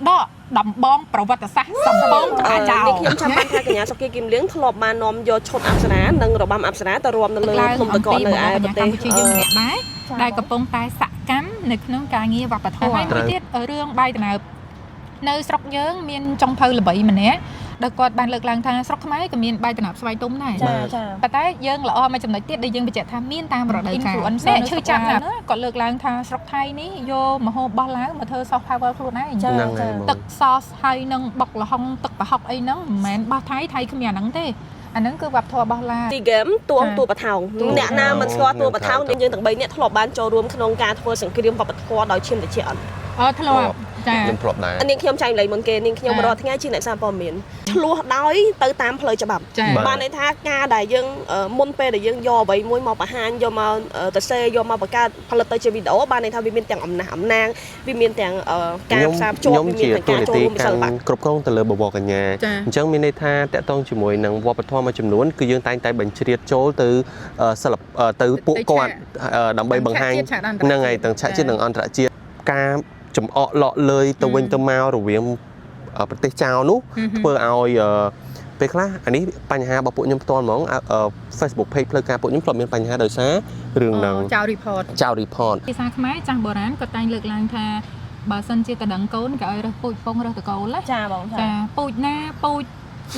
ដកដំបងប្រវត្តិសាស្ត្រសម្បងអាចារ្យ ខ្ញុំចាំបានថាកញ្ញាសុកគីគឹមលៀងធ្លាប់បាននាំយកឈុតអប្សរានិងរបាំអប្សរាទៅរួមនៅលើភ្នំតកកនៅឯប្រទេសកម្ពុជាយើងម្នាក់ដែរដែលកំពុងតែសកម្មនៅក្នុងការងារវប្បធម៌ហើយមួយទៀតរឿងបាយដំណើបនៅស្រុកយើងមានចុងភៅល្បីម្នាក់ដែលគាត់បានលើកឡើងថាស្រុកខ្មែរក៏មានបាយដំណើបស្វាយទុំដែរប៉ុន្តែយើងល្អមួយចំណុចទៀតដែលយើងបញ្ជាក់ថាមានតាមរដូវកាលអ្នកឈឺចាប់ណាគាត់លើកឡើងថាស្រុកថៃនេះយកម្ហូបបោះឡើងមកធ្វើ soft power ខ្លួនឯងទឹកសសហើយនឹងបុកល្ហុងទឹកប្រហុកអីហ្នឹងមិនមែនបោះថៃគ្មានអាហ្នឹងទេអាហ្នឹងគឺវប្បធម៌របស់ឡាទីហ្គេមតួបថោងអ្នកណាមិនស្គាល់តួបថោងយើងទាំង3នាក់ធ្លាប់បានចូលរួមក្នុងការធ្វើសង្គ្រាមវប្បធម៌ដោយឈាមតិចអត់ធ្លាប់ចាខ្ញុំធ្លាប់ដែរនាងខ្ញុំចៃលេងមុនគេនាងខ្ញុំរាល់ថ្ងៃជាអ្នកសារព័ត៌មានឆ្លោះដោយទៅតាមផ្លូវច្បាប់បានន័យថាការដែលយើងមុនពេលដែលយើងយកអ្វីមួយមកបង្ហាញយកមកទៅសេយកមកបង្កើតផលិតទៅជាវីដេអូបានន័យថាវាមានទាំងអំណះអំណាងវាមានទាំងការផ្សារភ្ជាប់វាមានទាំងការចូលរួមវិស័យប័ណ្ណគ្រប់គ្រងទៅលើបវរកញ្ញាអញ្ចឹងមានន័យថាតកតងជាមួយនឹងវប្បធម៌មួយចំនួនគឺយើងតែងតែបញ្ជ្រាបចូលទៅសិល្បៈទៅពួកគាត់ដើម្បីបង្ហាញហ្នឹងហើយទាំងឆាកជាតិនិងអន្តរជាតិការចំអកលក់លើយទៅវិញទៅមករវាងប្រទេសចៅនោះធ្វើឲ្យពេលខ្លះអានេះបញ្ហារបស់ពួកខ្ញុំផ្ទាល់ហ្មង Facebook page ផ្លូវការពួកខ្ញុំធ្លាប់មានបញ្ហាដោយសាររឿងហ្នឹងចៅ report ភាសាខ្មែរចាស់បុរាណក៏តែងលើកឡើងថាបើសិនជាតដឹងកូនក៏ឲ្យរើសពូជពងរើសតកូលចាបងចាពូជណាពូជ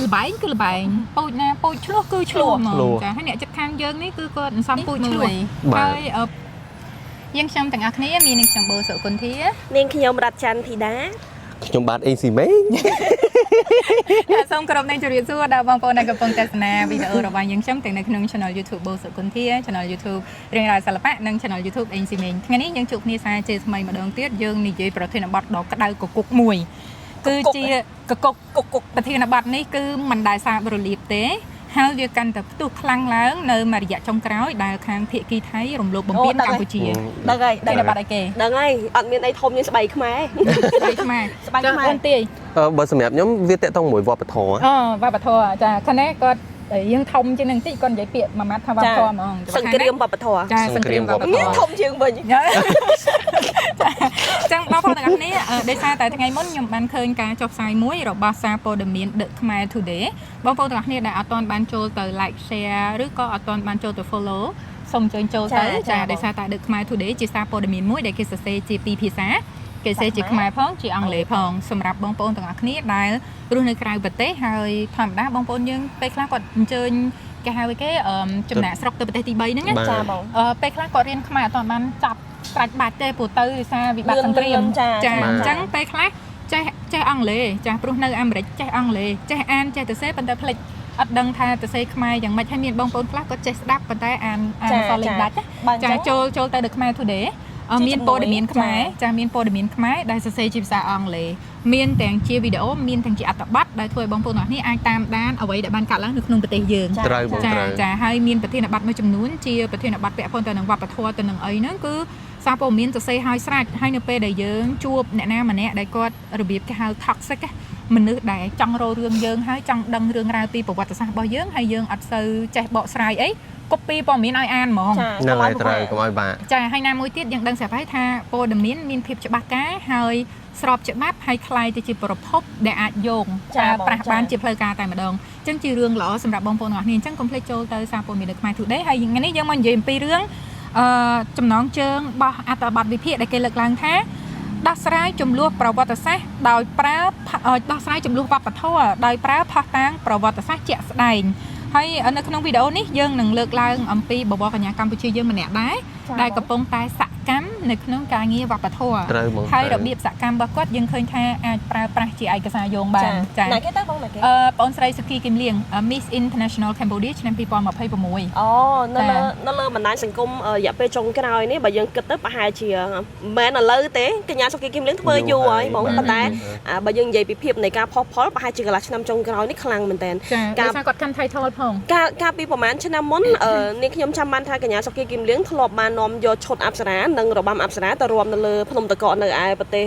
លបែងគឺលបែងពូជណាពូជឆ្លោះគឺឆ្លោះហ្មងចាហើយអ្នកចិត្តខាងយើងនេះគឺគាត់សំពូជឆ្លោះហើយយើងខ្ញុំទាំងអស់គ្នាមាននាងខ្ញុំបូសុគន្ធានាងខ្ញុំរតច័ន្ទធីតាខ្ញុំបាទអេស៊ីមេសូមគោរពនឹងជម្រាបសួរដល់បងប្អូនដែលកំពុងទស្សនាវីដេអូរបស់យើងខ្ញុំទាំងនៅក្នុង Channel YouTube បូសុគន្ធា Channel YouTube រៀងរ៉ាវសិល្បៈនិង Channel YouTube អេស៊ីមេថ្ងៃនេះយើងជួបគ្នាសារជាថ្មីម្ដងទៀតយើងនិយាយប្រធានបទដ៏ក្តៅកគុកមួយគឺជាកគុកប្រធានបទនេះគឺមិនដែលសាបរលាបទេហើយវាកាន់តែផ្ទុះខ្លាំងឡើងនៅមួយរយៈចុងក្រោយដែលខាងភាគីថៃរំលោភបំពានកម្ពុជាដឹងហើយដឹងបាត់អីគេដឹងហើយអត់មានអីធំជាងស្បៃខ្មែរស្បៃខ្មែរទេបើសម្រាប់ខ្ញុំវាតកតងមួយវប្បធម៌វប្បធម៌ចាខណៈគាត់យើងធំជាងនឹងតិចគាត់និយាយពាក្យមួយម៉ាត់ថាវប្បធម៌ហ្មងសង្គ្រាមវប្បធម៌ចាសង្គ្រាមវប្បធម៌ធំជាងវិញចឹងបងប្អូនទាំងអស់គ្នាដោយសារតែថ្ងៃមុនខ្ញុំបានឃើញការចុះផ្សាយមួយរបស់សារព័ត៌មាន The Khmer Today បងប្អូនទាំងអស់គ្នាដែលអត់ទាន់បានចូលទៅ like share ឬក៏អត់ទាន់បានចូលទៅ follow សូមអញ្ជើញចូលទៅចាដោយសារតែ The Khmer Today ជាសារព័ត៌មានមួយដែលគេសរសេរជាពីរភាសាគេសរសេរជាខ្មែរផងជាអង់គ្លេសផងសម្រាប់បងប្អូនទាំងអស់គ្នាដែលរស់នៅក្រៅប្រទេសហើយធម្មតាបងប្អូនយើងពេលខ្លះគាត់អញ្ជើញគេហៅគេចំណាក់ស្រុកទៅប្រទេសទី3ហ្នឹងចាបងពេលខ្លះគាត់រៀនខ្មែរអត់ទាន់បានចាប់ស្រាច់បាច់ទេព្រោះទៅដោយសារវិបត្តិសង្គ្រាមចាអញ្ចឹងពេលខ្លះចេះអង់គ្លេសចាព្រោះនៅអាមេរិកចេះអង់គ្លេសចេះអានចេះទៅសេប៉ុន្តែផ្លេចអត់ដឹងថាទៅសេខ្មែរយ៉ាងម៉េចហើយមានបងប្អូនខ្លះគាត់ចេះស្ដាប់ប៉ុន្តែអានសលេងដាច់ចាចូលទៅ The Khmer Today មានព័ត៌មានខ្មែរចាមានព័ត៌មានខ្មែរដែលសរសេរជាភាសាអង់គ្លេសមានទាំងជាវីដេអូមានទាំងជាអត្ថបទដែលធ្វើឲ្យបងប្អូនទាំងនេះអាចតាមដានអ្វីដែលបានកាត់ឡើងនៅក្នុងប្រទេសយើងចាហើយមានប្រធានបទមួយចំនួនជាប្រធានបទពាក់ព័ន្ធទៅនឹងវប្បធម៌ទៅនឹងអីហ្នឹងគឺសារព័ត៌មានសរសេរឲ្យស្រេចហើយនៅពេលដែលយើងជួបអ្នកណាម្នាក់ដែលគាត់របៀបគេហៅ toxic មនុស្សដែលចង់រករឿងយើងហើយចង់ដឹងរឿងរ៉ាវពីប្រវត្តិសាស្ត្ររបស់យើងហើយយើងអត់សូវចេះបកស្រាយអីcopy ព័ត៌មានឲ្យអានហ្មងហ្នឹងហើយត្រូវកុំឲ្យបាក់ចាហើយណាមួយទៀតយើងដឹងស្រាប់ហើយថាព័ត៌មានភាពច្បាស់ការហើយស្របច្បាប់ហើយคล้ายទៅជាប្រភពដែលអាចយកប្រាស់បានជាផ្លូវការតែម្ដងអញ្ចឹងជារឿងល្អសម្រាប់បងប្អូនទាំងអស់គ្នាអញ្ចឹងកុំភ្លេចចូលទៅសារព័ត៌មាននៅខ្មែរ Today ហើយថ្ងៃនេះយើងមកនិយាយអំពីរឿងចំណងជើងរបស់អត្ថបទវិភាគដែលគេលើកឡើងថាដោះស្រាយចំនួនប្រវត្តិសាស្ត្រដោយប្រើដោះស្រាយចំនួនវប្បធម៌ដោយប្រើផុសតាងប្រវត្តិសាស្ត្រជាក់ស្ដែងហើយនៅក្នុងវីដេអូនេះយើងនឹងលើកឡើងអំពីបវរកញ្ញាកម្ពុជាយើងម្នាក់ដែរដែលកំពុងតែសកម្មនៅក្នុងការងារវប្បធម៌ហើយរបៀបសកម្មរបស់គាត់យើងឃើញថាអាចប្រើប្រាស់ជាឯកសារយោងបានចា៎ណាគេទៅបងណាគេបងស្រីសុគីគឹមលៀង Miss International Cambodia ឆ្នាំ2026អូនៅលើបណ្ដាញសង្គមរយៈពេលចុងក្រោយនេះបើយើងគិតទៅប្រហែលជាមិនមែនឥឡូវទេកញ្ញាសុគីគឹមលៀងធ្វើយូរហើយបងប៉ុន្តែបើយើងនិយាយពីភាពនៃការផុសផុលប្រហែលជាកន្លះឆ្នាំចុងក្រោយនេះខ្លាំងមែនតើការគាត់កាន់ title ផងកាលពីប្រហែលឆ្នាំមុននាងខ្ញុំចាំបានថាកញ្ញាសុគីគឹមលៀងធ្លាប់បាននាំយកឈុតអប្សរានិងរបាំ មអប្សរាទៅរួមនៅលើភ្នំតកកនៅឯប្រទេស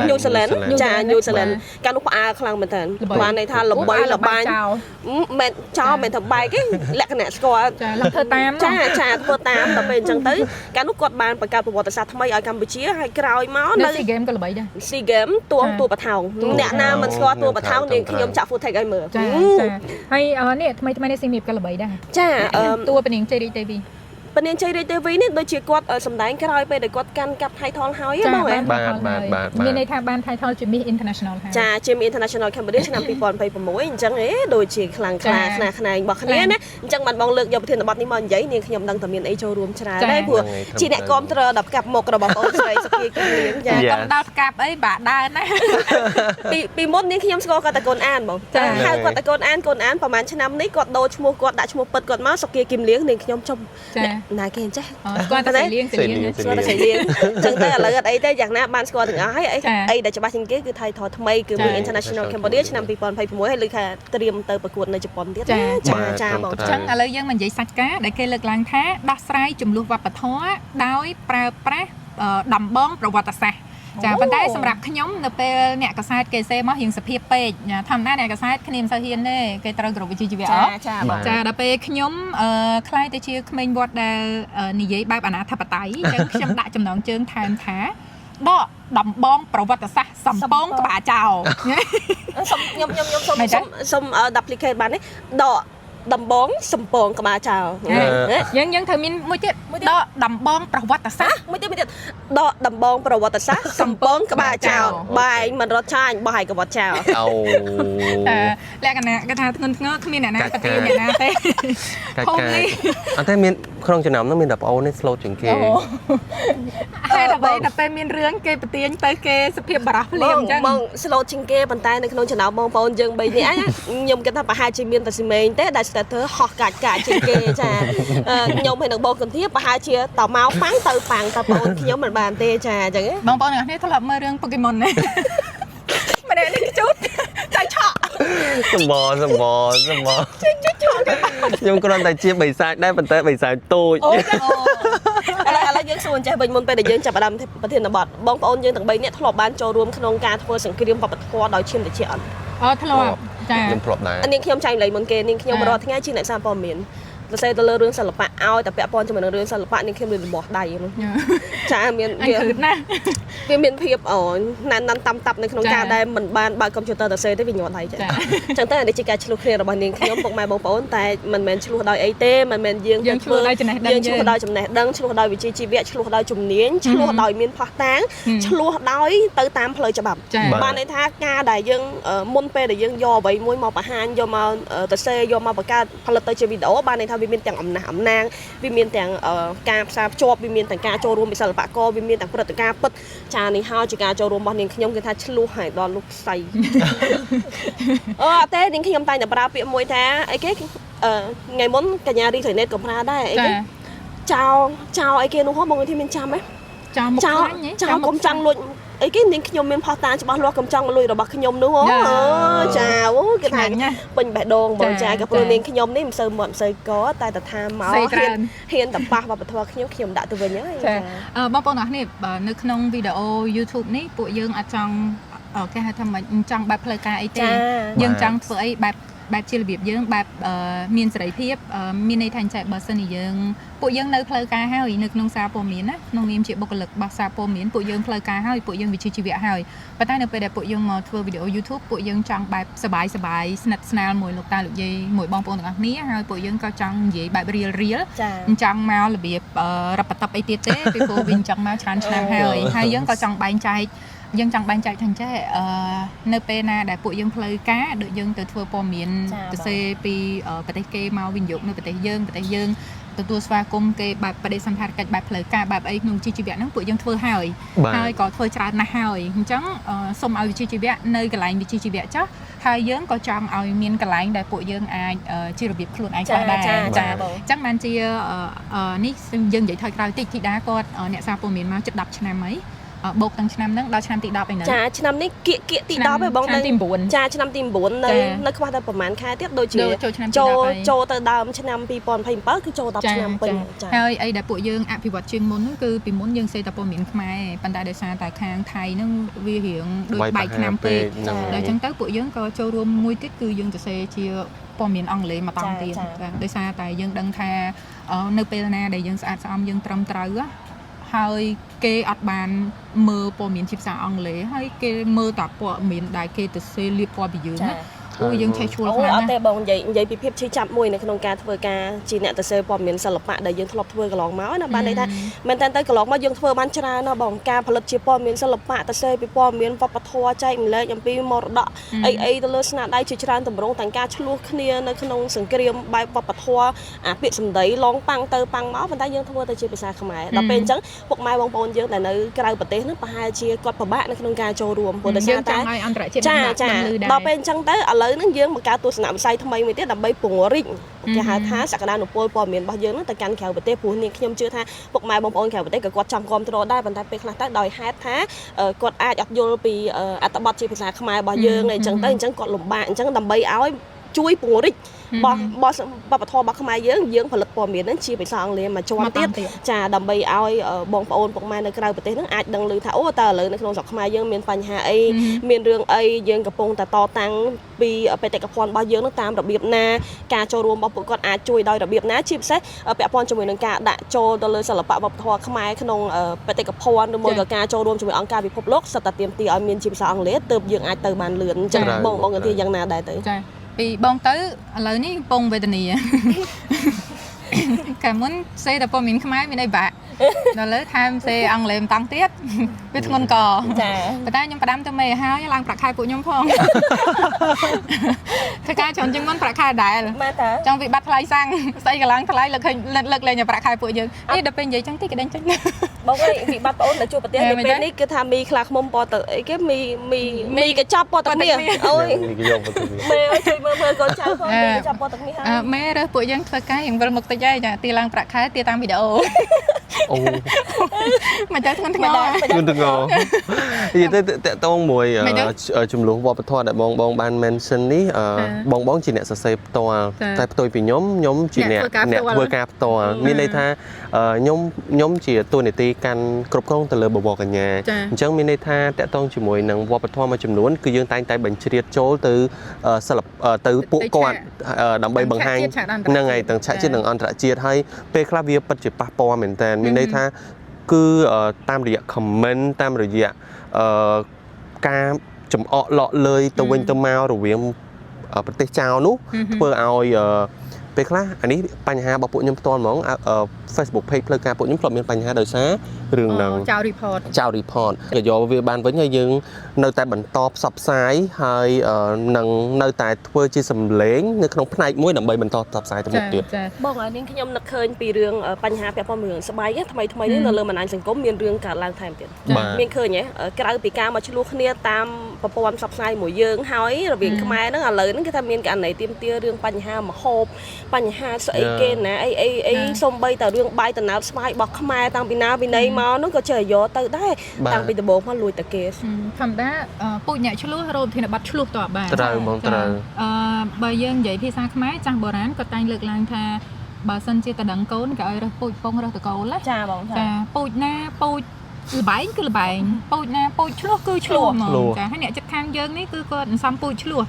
ញូហ្សេឡង់ចាញូហ្សេឡង់កាលនោះផ្អើលខ្លាំងមែនតើបានន័យថាល្បីល្បាញមិនចោលមិនថាបែកទេលក្ខណៈស្គាល់ចាលោកធ្វើតាមចាធ្វើតាមដល់ពេលអញ្ចឹងទៅកាលនោះគាត់បានបង្កើតប្រវត្តិសាស្ត្រថ្មីឲ្យកម្ពុជាហើយក្រោយមកនៅ SEA Games ក៏ល្បីដែរ SEA Games តួបថោងអ្នកណាមិនស្គាល់តួបថោងនាងខ្ញុំចាក់ footage ឲ្យមើលចាហើយនេះថ្មីនេះស៊ីមីបក៏ល្បីដែរចាតួពនាងជ័យរាជទេវីពនាងជ័យរាជទេវីនេះដូចជាគាត់សម្ដែងក្រោយពេលដែលគាត់កាន់កាប់ title ហើយហ្មងបាទមានន័យថាបាន title ជា Miss International ហើយចាជា Miss International Cambodia ឆ្នាំ2026អញ្ចឹងដូចជាខ្លាំងខ្លាខ្នាខ្នែងរបស់គ្នាណាអញ្ចឹងបានបងលើកយកប្រធានបទនេះមកនិយាយនាងខ្ញុំដឹងតែមានអីចូលរួមច្រើនដែរព្រោះជាអ្នកគ្រប់គ្រងដល់ផ្កាប់មុខរបស់បងស្រីសុភាគីលៀងចាកុំដល់ផ្កាប់អីបាក់ដើរណាពីមុននាងខ្ញុំស្គាល់គាត់តែកូនអានបងហៅគាត់តែកូនអានប្រហែលឆ្នាំនេះគាត់ដូរឈ្មោះគាត់ដាក់ឈ្មោះពិតគាត់មកសុភាគីលៀងនាងខ្ញុំចុំណាគេអញ្ចេះស្គាល់តែលៀងស្គាល់តែលៀងអញ្ចឹងទៅឥឡូវអត់អីទេយ៉ាងណាបានស្គាល់ទាំងអស់ហើយអីដែលច្បាស់ជាងគេគឺថៃថតថ្មីគឺ International Cambodia ឆ្នាំ2026ហើយលើថាត្រៀមទៅប្រកួតនៅជប៉ុនទៀតចាបងអញ្ចឹងឥឡូវយើងមកនិយាយសាច់ការដែលគេលើកឡើងថាដោះស្រាយចំនួនវប្បធម៌ដោយប្រើប្រាស់ដំបងប្រវត្តិសាស្ត្រចាប៉ុន្តែសម្រាប់ខ្ញុំនៅពេលអ្នកកសែតគេសេមករៀងសភាពពេកធម្មតាអ្នកកសែតគ្នាមិនសូវហ៊ានទេគេត្រូវគ្រប់វិជ្ជាជីវៈចាដល់ពេលខ្ញុំខ្លាយទៅជាក្មេងវត្តដែលនិយាយបែបអនាធិបតេយ្យអញ្ចឹងខ្ញុំដាក់ចំណងជើងថែមថាដកដំបងប្រវត្តិសាស្ត្រសំពងក្បាលចោលខ្ញុំសុំ duplicate បាននេះដកដំបងសំពងក្បាលចោលយើងត្រូវមានមួយទៀតដកដំបងប្រវត្តិសាស្ត្រមួយទៀតដកដំបងប្រវត្តិសាស្ត្រសំពងក្បាលចោលបាយមិនរត់ចាញ់បោះឲ្យកវត្តចោលអូលក្ខណៈគេថាធ្ងន់ធ្ងរគ្មានអ្នកណាប្រទានអ្នកណាទេហូបនេះអត់ទេមានក្នុងចំណោមនោះមានតែប្អូននេះ slot ជាងគេហើយដល់ពេលមានរឿងគេប្រទានទៅគេសុភាពបារម្ភភ្លាមអញ្ចឹងបង slot ជាងគេប៉ុន្តែនៅក្នុងចំណោមបងប្អូនយើង3នាក់ខ្ញុំគិតថាប្រហែលជាមានតែស៊ីមេងទេដែលស្ទើរហោះកាច់ជាងគេចាខ្ញុំហើយនឹងបងកន្ធាប្រហែលជាតមកប៉ាំងទៅប៉ាំងតែបងខ្ញុំមិនបានទេចាអញ្ចឹងបងប្អូនអ្នកនេះធ្លាប់មើលរឿង Pokemon ណាម្នាក់នេះជូតចៃឆក់សម្បខ្ញុំគ្រាន់តែជាបិសាចដែរប៉ុន្តែបិសាចតូចឥឡូវយើងសួរអញ្ចេះវិញមុនពេលដែលយើងចាប់ផ្ដើមប្រធានបទបងប្អូនយើងទាំង3នាក់ធ្លាប់បានចូលរួមក្នុងការធ្វើសង្គ្រាមវប្បធម៌ដោយឈាមត្រជាក់អត់ធ្លាប់ចាខ្ញុំធ្លាប់ដែរនាងខ្ញុំចាញ់លៃមុនគេនាងខ្ញុំរាល់ថ្ងៃជាអ្នកសារព័ត៌មានសរសេរទៅលើរឿងសិល្បៈឲ្យតែពាក់ព័ន្ធជាមួយនឹងរឿងសិល្បៈនាងខ្ញុំរបស់ដៃចាមានវាមានភាពណាន់តាំតាប់នៅក្នុងការដែលមិនបានបើកកុំព្យូទ័រទៅសេទេវាញ័រដៃចាអញ្ចឹងទៅនេះជាការឆ្លោះគ្នារបស់នាងខ្ញុំពុកម៉ែបងប្អូនតែមិនមែនឆ្លោះដោយអីទេមិនមែនយើងឆ្លោះដោយចំណេះដឹងយើងឆ្លោះដោយចំណេះដឹងឆ្លោះដោយវិជ្ជាជីវៈឆ្លោះដោយជំនាញឆ្លោះដោយមានផុសតាងឆ្លោះដោយទៅតាមផ្លូវច្បាប់បានន័យថាការដែលយើងមុនពេលដែលយើងយកអ្វីមួយមកបង្ហាញយកមកទៅសេយកមកបង្កើតផលិតទៅជាវីដេអូបានន័យថាវាមានទាំងអំណាងវាមានទាំងការផ្សារភ្ជាប់វាមានទាំងការចូលរួមពីសិល្បករវាមានទាំងព្រឹត្តិការណ៍ពិតចានេះហើយជាការចូលរួមរបស់នាងខ្ញុំគឺថាឆ្លោះឲ្យដល់លោកស្រីអត់ទេនាងខ្ញុំតែងតែប្រើពាក្យមួយថាអីគេថ្ងៃមុនកញ្ញារីថៃណេតក៏ប្រើដែរអីគេចោលអីគេនោះហ៎បងធីមានចាំហ៎ចោលមុខខ្លាញ់ចោលកុំចង់លួចអីគេនាងខ្ញុំមានផុសតាងច្បាស់លាស់កំចង់លួយរបស់ខ្ញុំនោះចាគេថាពេញបេះដូងបងចាក៏ព្រោះនាងខ្ញុំនេះមិនសូវមាត់មិនសូវកតែថាមកហ៊ានតែប៉ះវប្បធម៌ខ្ញុំដាក់ទៅវិញហើយចាបងប្អូនអរគ្នានៅក្នុងវីដេអូ YouTube នេះពួកយើងអត់ចង់គេហៅថាមិនចង់បែបផ្លូវការអីទេយើងចង់ធ្វើអីបែបជារបៀបយើងបែបមានសេរីភាពមានន័យថាអញ្ចឹងបើសិនជាយើងពួកយើងនៅផ្លូវការហើយនៅក្នុងសារព័ត៌មានណាក្នុងនាមជាបុគ្គលិករបស់សារព័ត៌មានពួកយើងផ្លូវការហើយពួកយើងវិជ្ជាជីវៈហើយប៉ុន្តែនៅពេលដែលពួកយើងមកធ្វើវីដេអូ YouTube ពួកយើងចង់បែបសបាយស្និទ្ធស្នាលមួយលោកតាលោកយាយមួយបងប្អូនទាំងអស់គ្នាហើយពួកយើងក៏ចង់និយាយបែបរៀលអញ្ចឹងមករបៀបរ៉ាប់បតបអីទៀតទេពីព្រោះវាអញ្ចឹងមកច្រើនឆ្នាំហើយយើងក៏ចង់បែងចែកថាចេះនៅពេលណាដែលពួកយើងផ្លូវការដូចយើងទៅធ្វើព័ត៌មានទៅសេពីប្រទេសគេមកវិនិយោគនៅប្រទេសយើងទទួលស្វាគមន៍គេបែបបដិសណ្ឋារកិច្ចបែបផ្លូវការបែបអីក្នុងវិជ្ជាជីវៈហ្នឹងពួកយើងធ្វើហើយក៏ធ្វើច្រើនណាស់ហើយអញ្ចឹងសូមឲ្យវិជ្ជាជីវៈនៅកន្លែងវិជ្ជាជីវៈចុះហើយយើងក៏ចង់ឲ្យមានកន្លែងដែលពួកយើងអាចជារបៀបខ្លួនឯងខ្លះដែរចាអញ្ចឹងបានជានេះយើងនិយាយថយក្រោយតិចធីតាគាត់អ្នកសារព័ត៌មានមកជិត10ឆ្នាំហើយ បូកទាំងឆ្នាំហ្នឹងដល់ឆ្នាំទី10ឯហ្នឹងចាឆ្នាំនេះគៀកទី10ឯបងចាឆ្នាំទី9នៅខ្វះតែប្រហែលខែទៀតដូចជាចូលទៅដើមឆ្នាំ2027គឺចូល10ឆ្នាំពេញចាហើយអីដែលពួកយើងអភិវឌ្ឍជាងមុនហ្នឹងគឺពីមុនយើងសេតែព័ត៌មានខ្មែរប៉ុន្តែដោយសារតែខាងថៃហ្នឹងវារៀងដូចបែកឆ្នាំពេកដល់អញ្ចឹងទៅពួកយើងក៏ចូលរួមមួយទៀតគឺយើងសរសេរជាព័ត៌មានអង់គ្លេសមកតង់ទៀតដោយសារតែយើងដឹងថានៅពេលណាដែលយើងស្អាតស្អំយើងត្រឹមត្រូវហើយគេអត់បានមើលព័ត៌មានជាភាសាអង់គ្លេសហើយគេមើលតែព័ត៌មានដែលគេទៅសេលាបពណ៌ពីយើងណាអូយើងឆេះឈួលខ្លាំងណាស់អត់ទេបងនិយាយពីភាពឈឺចាប់មួយនៅក្នុងការធ្វើការជាអ្នកទៅសេព័ត៌មានសិល្បៈដែលយើងធ្លាប់ធ្វើកន្លងមកណាបានន័យថាមែនតើទៅកន្លងមកយើងធ្វើបានច្រើនណាស់បងការផលិតជាព័ត៌មានសិល្បៈទៅសេពីព័ត៌មានវប្បធម៌ចែកម្លែកអំពីមរតកអីទៅលើស្នាដៃជាច្រើនតម្រងទាំងការឆ្លោះគ្នានៅក្នុងសង្គ្រាមបែបវប្បធម៌អាពាក្យសម្ដីឡងប៉ាំងទៅប៉ាំងមកប៉ុន្តែយើងធ្វើទៅជាភាសាខ្មែរដល់ពេលអញ្ចឹងពុកម៉ែបងប្អូនយើងដែលនៅក្រៅប្រទេសហ្នឹងប្រហែលជាគាត់ពិបាកនៅក្នុងការចូលរួមព្រោះដោយសារតែចាដល់ពេលអញ្ចឹងទៅឥឡូវហ្នឹងយើងបង្កើតទស្សនវិស័យថ្មីមួយទៀតដើម្បីពង្រីកគេហៅថាសក្តានុពលព័ត៌មានរបស់យើងហ្នឹងទៅកាន់ក្រៅប្រទេសព្រោះនេះខ្ញុំជឿថាពុកម៉ែបងប្អូនក្រៅប្រទេសក៏គាត់ចង់គ្រប់គ្រងដែរប៉ុន្តែពេលខ្លះទៅដោយហេតុថាគាត់អាចអត់យល់ពីអត្ថបទជាភាសាខ្មែររបស់យើងអីចឹងទៅអញ្ចឹងគាត់លំបាកអញ្ចឹងដើម្បីឲ្យជួយពង្រីកបោះវប្បធម៌របស់ខ្មែរយើងផលិតព័ត៌មានហ្នឹងជាភាសាអង់គ្លេសមកជាប់ទៀតចាដើម្បីឲ្យបងប្អូនពុកម៉ែនៅក្រៅប្រទេសហ្នឹងអាចដឹងឮថាអូតើឥឡូវនៅក្នុងស្រុកខ្មែរយើងមានបញ្ហាអីមានរឿងអីយើងកំពុងតែតតាំងពីបេតិកភណ្ឌរបស់យើងហ្នឹងតាមរបៀបណាការចូលរួមរបស់ពួកគាត់អាចជួយដោយរបៀបណាជាពិសេសពាក់ព័ន្ធជាមួយនឹងការដាក់ចូលទៅលើសិល្បៈវប្បធម៌ខ្មែរក្នុងបេតិកភណ្ឌឬមួយក៏ការចូលរួមជាមួយអង្គការពិភពលោកសិតតែទាមទារឲ្យមានជាភាសាអង់គ្លេសទើបយើងអាចទៅបានលឿនអញ្ចឹងបងនិយាយយ៉ាងណាដែរទៅចាពីបងទៅឥឡូវនេះកំពុងវេទនាកាលមុនសេតែព័ត៌មានខ្មែរមានអីបាក់ដល់លើថែមសេអង់គ្លេសមិនតង់ទៀតវាធ្ងន់កចាប៉ុន្តែខ្ញុំផ្ដាំទៅមេហើយឡើងប្រាក់ខែពួកខ្ញុំផងធ្វើការច្រើនជាងមុនប្រាក់ខែដែរចង់វិបត្តិថ្លៃសាំងស្អីក៏ឡើងថ្លៃលើកឃើញលើកលែងប្រាក់ខែពួកយើងនេះដល់ពេលនិយាយចឹងតិចក្តែងចេញបងអើយវិបត្តិបងអូនដែលជួបប្រទេសនៅពេលនេះគឺថាមីខ្លាឃ្មុំពណ៌ទៅអីគេមីកញ្ចប់ពណ៌ទឹកមាសអូយមីកញ្ចប់ពណ៌ទឹកមាសមេអើយជួយមើលកូនចៅផងមីកញ្ចប់ពណ៌ទឹកមាសហើយមេរើសពួកយើងធ្វើការយ៉ាងវិលមុខតិចហើយចាទីឡើងប្រាក់ខែទីតាមវីដេអូអូមិនទៅធ្ងន់ធ្ងរនិយាយទៅតកតងមួយចំនួនវប្បធម៌ដែលបងបាន mention នេះបងជាអ្នកសរសេរផ្ទាល់តែផ្ទុយពីខ្ញុំជាអ្នកធ្វើការផ្ទាល់មានន័យថាខ្ញុំជាតួនាទីកាន់គ្រប់គ្រងទៅលើបវរកញ្ញាអញ្ចឹងមានន័យថាតកតងជាមួយនឹងវប្បធម៌មួយចំនួនគឺយើងតែងតែបញ្ជ្រាបចូលទៅទៅពួកគាត់ដើម្បីបង្ហាញហ្នឹងហើយទាំងឆាកជាតិនិងអន្តរជាតិហើយពេលខ្លះវាពិតជាប៉ះពាល់មែនតើមានន័យថាគឺតាមរយៈ comment តាមរយៈការចំអកលក់លើយទៅវិញទៅមករវាងប្រទេសចៅនោះធ្វើឲ្យពេលខ្លះអានេះបញ្ហារបស់ពួកខ្ញុំផ្ទាល់ហ្មង Facebook page ផ្លូវការពួកខ្ញុំធ្លាប់មានបញ្ហាដោយសាររឿងហ្នឹងចៅ report ក៏យកវាបានវិញហើយយើងនៅតែបន្តផ្សព្វផ្សាយហើយនឹងនៅតែធ្វើជាសម្លេងនៅក្នុងផ្នែកមួយដើម្បីបន្តផ្សព្វផ្សាយទៅមុខទៀតបងនាងខ្ញុំនឹកឃើញពីរឿងបញ្ហាពាក់ព័ន្ធនឹងរឿងស្បែកថ្មីនេះនៅលើបណ្ដាញសង្គមមានរឿងកើតឡើងថែមទៀតមានឃើញហ៎ក្រៅពីការមកឆ្លោះគ្នាតាមប្រព័ន្ធផ្សព្វផ្សាយមួយយើងហើយរវាងខ្មែរហ្នឹងឥឡូវហ្នឹងគេថាមានករណីទាមទាររឿងបញ្ហាមហូបបញ្ហាស្អីគេណាអីសំបីតរឿងបាយតំណើបស្វាយរបស់ខ្មែរតាំងពីណាពីណីមកនោះក៏ចេះយកទៅដែរតាំងពីដំបូងមកលួចតាគេធម្មតាពូជអ្នកឆ្លោះរោគធានបတ်ឆ្លោះតបានត្រូវហ្មងត្រូវបើយើងនិយាយភាសាខ្មែរចាស់បុរាណក៏តែងលើកឡើងថាបើសិនជាតដឹងកូនក៏ឲ្យរើសពូជពងរើសតកូលចាបងចាពូជណាពូជលបែងគឺលបែងពូជណាពូជឆ្លោះគឺឆ្លោះហ្មងចាហើយអ្នកចិត្តខាងយើងនេះគឺគាត់អន្សំពូជឆ្លោះ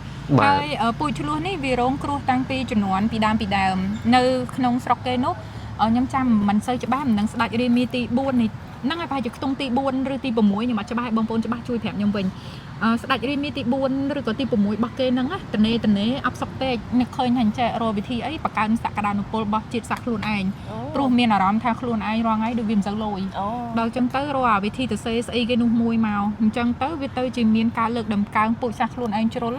ហើយពូជឆ្លោះនេះវារងគ្រោះតាំងពីជំនាន់ពីដើមនៅក្នុងស្រុកគេនោះខ្ញុំចាំមិនសូវច្បាស់មិនដឹងស្ដាច់រាមាទី4នេះហ្នឹងហើយប្រហែលជាខ្ទង់ទី4ឬទី6ខ្ញុំអត់ច្បាស់បងប្អូនច្បាស់ជួយប្រាប់ខ្ញុំវិញស្ដាច់រាមាទី4ឬក៏ទី6របស់គេហ្នឹងណាតនេអបសុកតេកនឹកឃើញថាអញ្ចេះរកវិធីអីបង្កើនសក្តានុពលរបស់ជាតិសាសន៍ខ្លួនឯងព្រោះមានអារម្មណ៍ថាខ្លួនឯងរាល់ថ្ងៃដូចវាមិនសូវលយដល់ចឹងទៅរកអាវិធីទៅសេស្អីគេនោះមួយមកអញ្ចឹងទៅវាទៅជាមានការលើកដំកើងពូជសាសន៍ខ្លួនឯងជ្រុល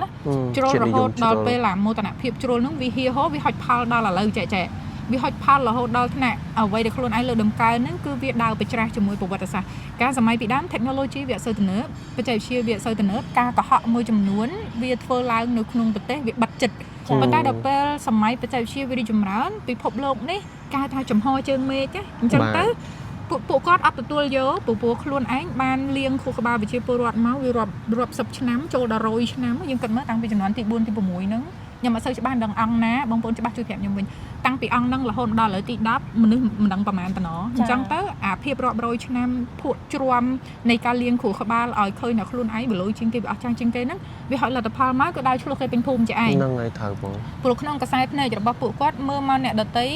រហូតដល់ពេលអាមោទនភាពជ្រុលហ្នឹងវាហៀហោវាហុចផលដល់ឥឡូវចែវាហុចផលរហូតដល់ថ្នាក់អ្វីដែលខ្លួនឯងលើកដំកើងហ្នឹងគឺវាដើរប្រច្រាស់ជាមួយប្រវត្តិសាស្ត្រការសម័យពីដើម technology វាអត់សូវទំនើបបច្ចេកវិទ្យាវាអត់សូវទំនើបការកុហកមួយចំនួនវាធ្វើឡើងនៅក្នុងប្រទេសវាបិទចិត្តប៉ុន្តែដល់ពេលសម័យបច្ចេកវិទ្យាវារីកចម្រើនពិភពលោកនេះគេហៅថាចំហជើងមេឃអញ្ចឹងទៅ ពួកគាត់អត់ទទួលយកពួកខ្លួនឯងបានលៀងខួរក្បាលវិជាពលរដ្ឋមកវារាប់សិបឆ្នាំចូលដល់100ឆ្នាំយើងគិតមើលតាំងពីចំនួនទី4ទី6ហ្នឹងខ្ញុំអត់សូវច្បាស់ដឹងអង្គណាបងប្អូនច្បាស់ជួយប្រាប់ខ្ញុំវិញតាំងពីអង្គហ្នឹងរហូតដល់ឥឡូវទី10មនុស្សមិនដឹងប្រមាណប៉ុណ្ណោះអញ្ចឹងទៅអាភាពរាប់រយឆ្នាំភក់ជ្រាំនៃការលៀងខួរក្បាលឲ្យឃើញដល់ខ្លួនឯងបលុយជាងគេវាអស់ចាស់ជាងគេហ្នឹងវាឲ្យលទ្ធផលមកក៏ដើរឆ្លោះគេពេញភូមិជាឯងហ្នឹងហើយត្រូវបងព្រោះក្នុងខ្សែភ្នែករបស់ពួកគាត់មើលមកអ្នកដតី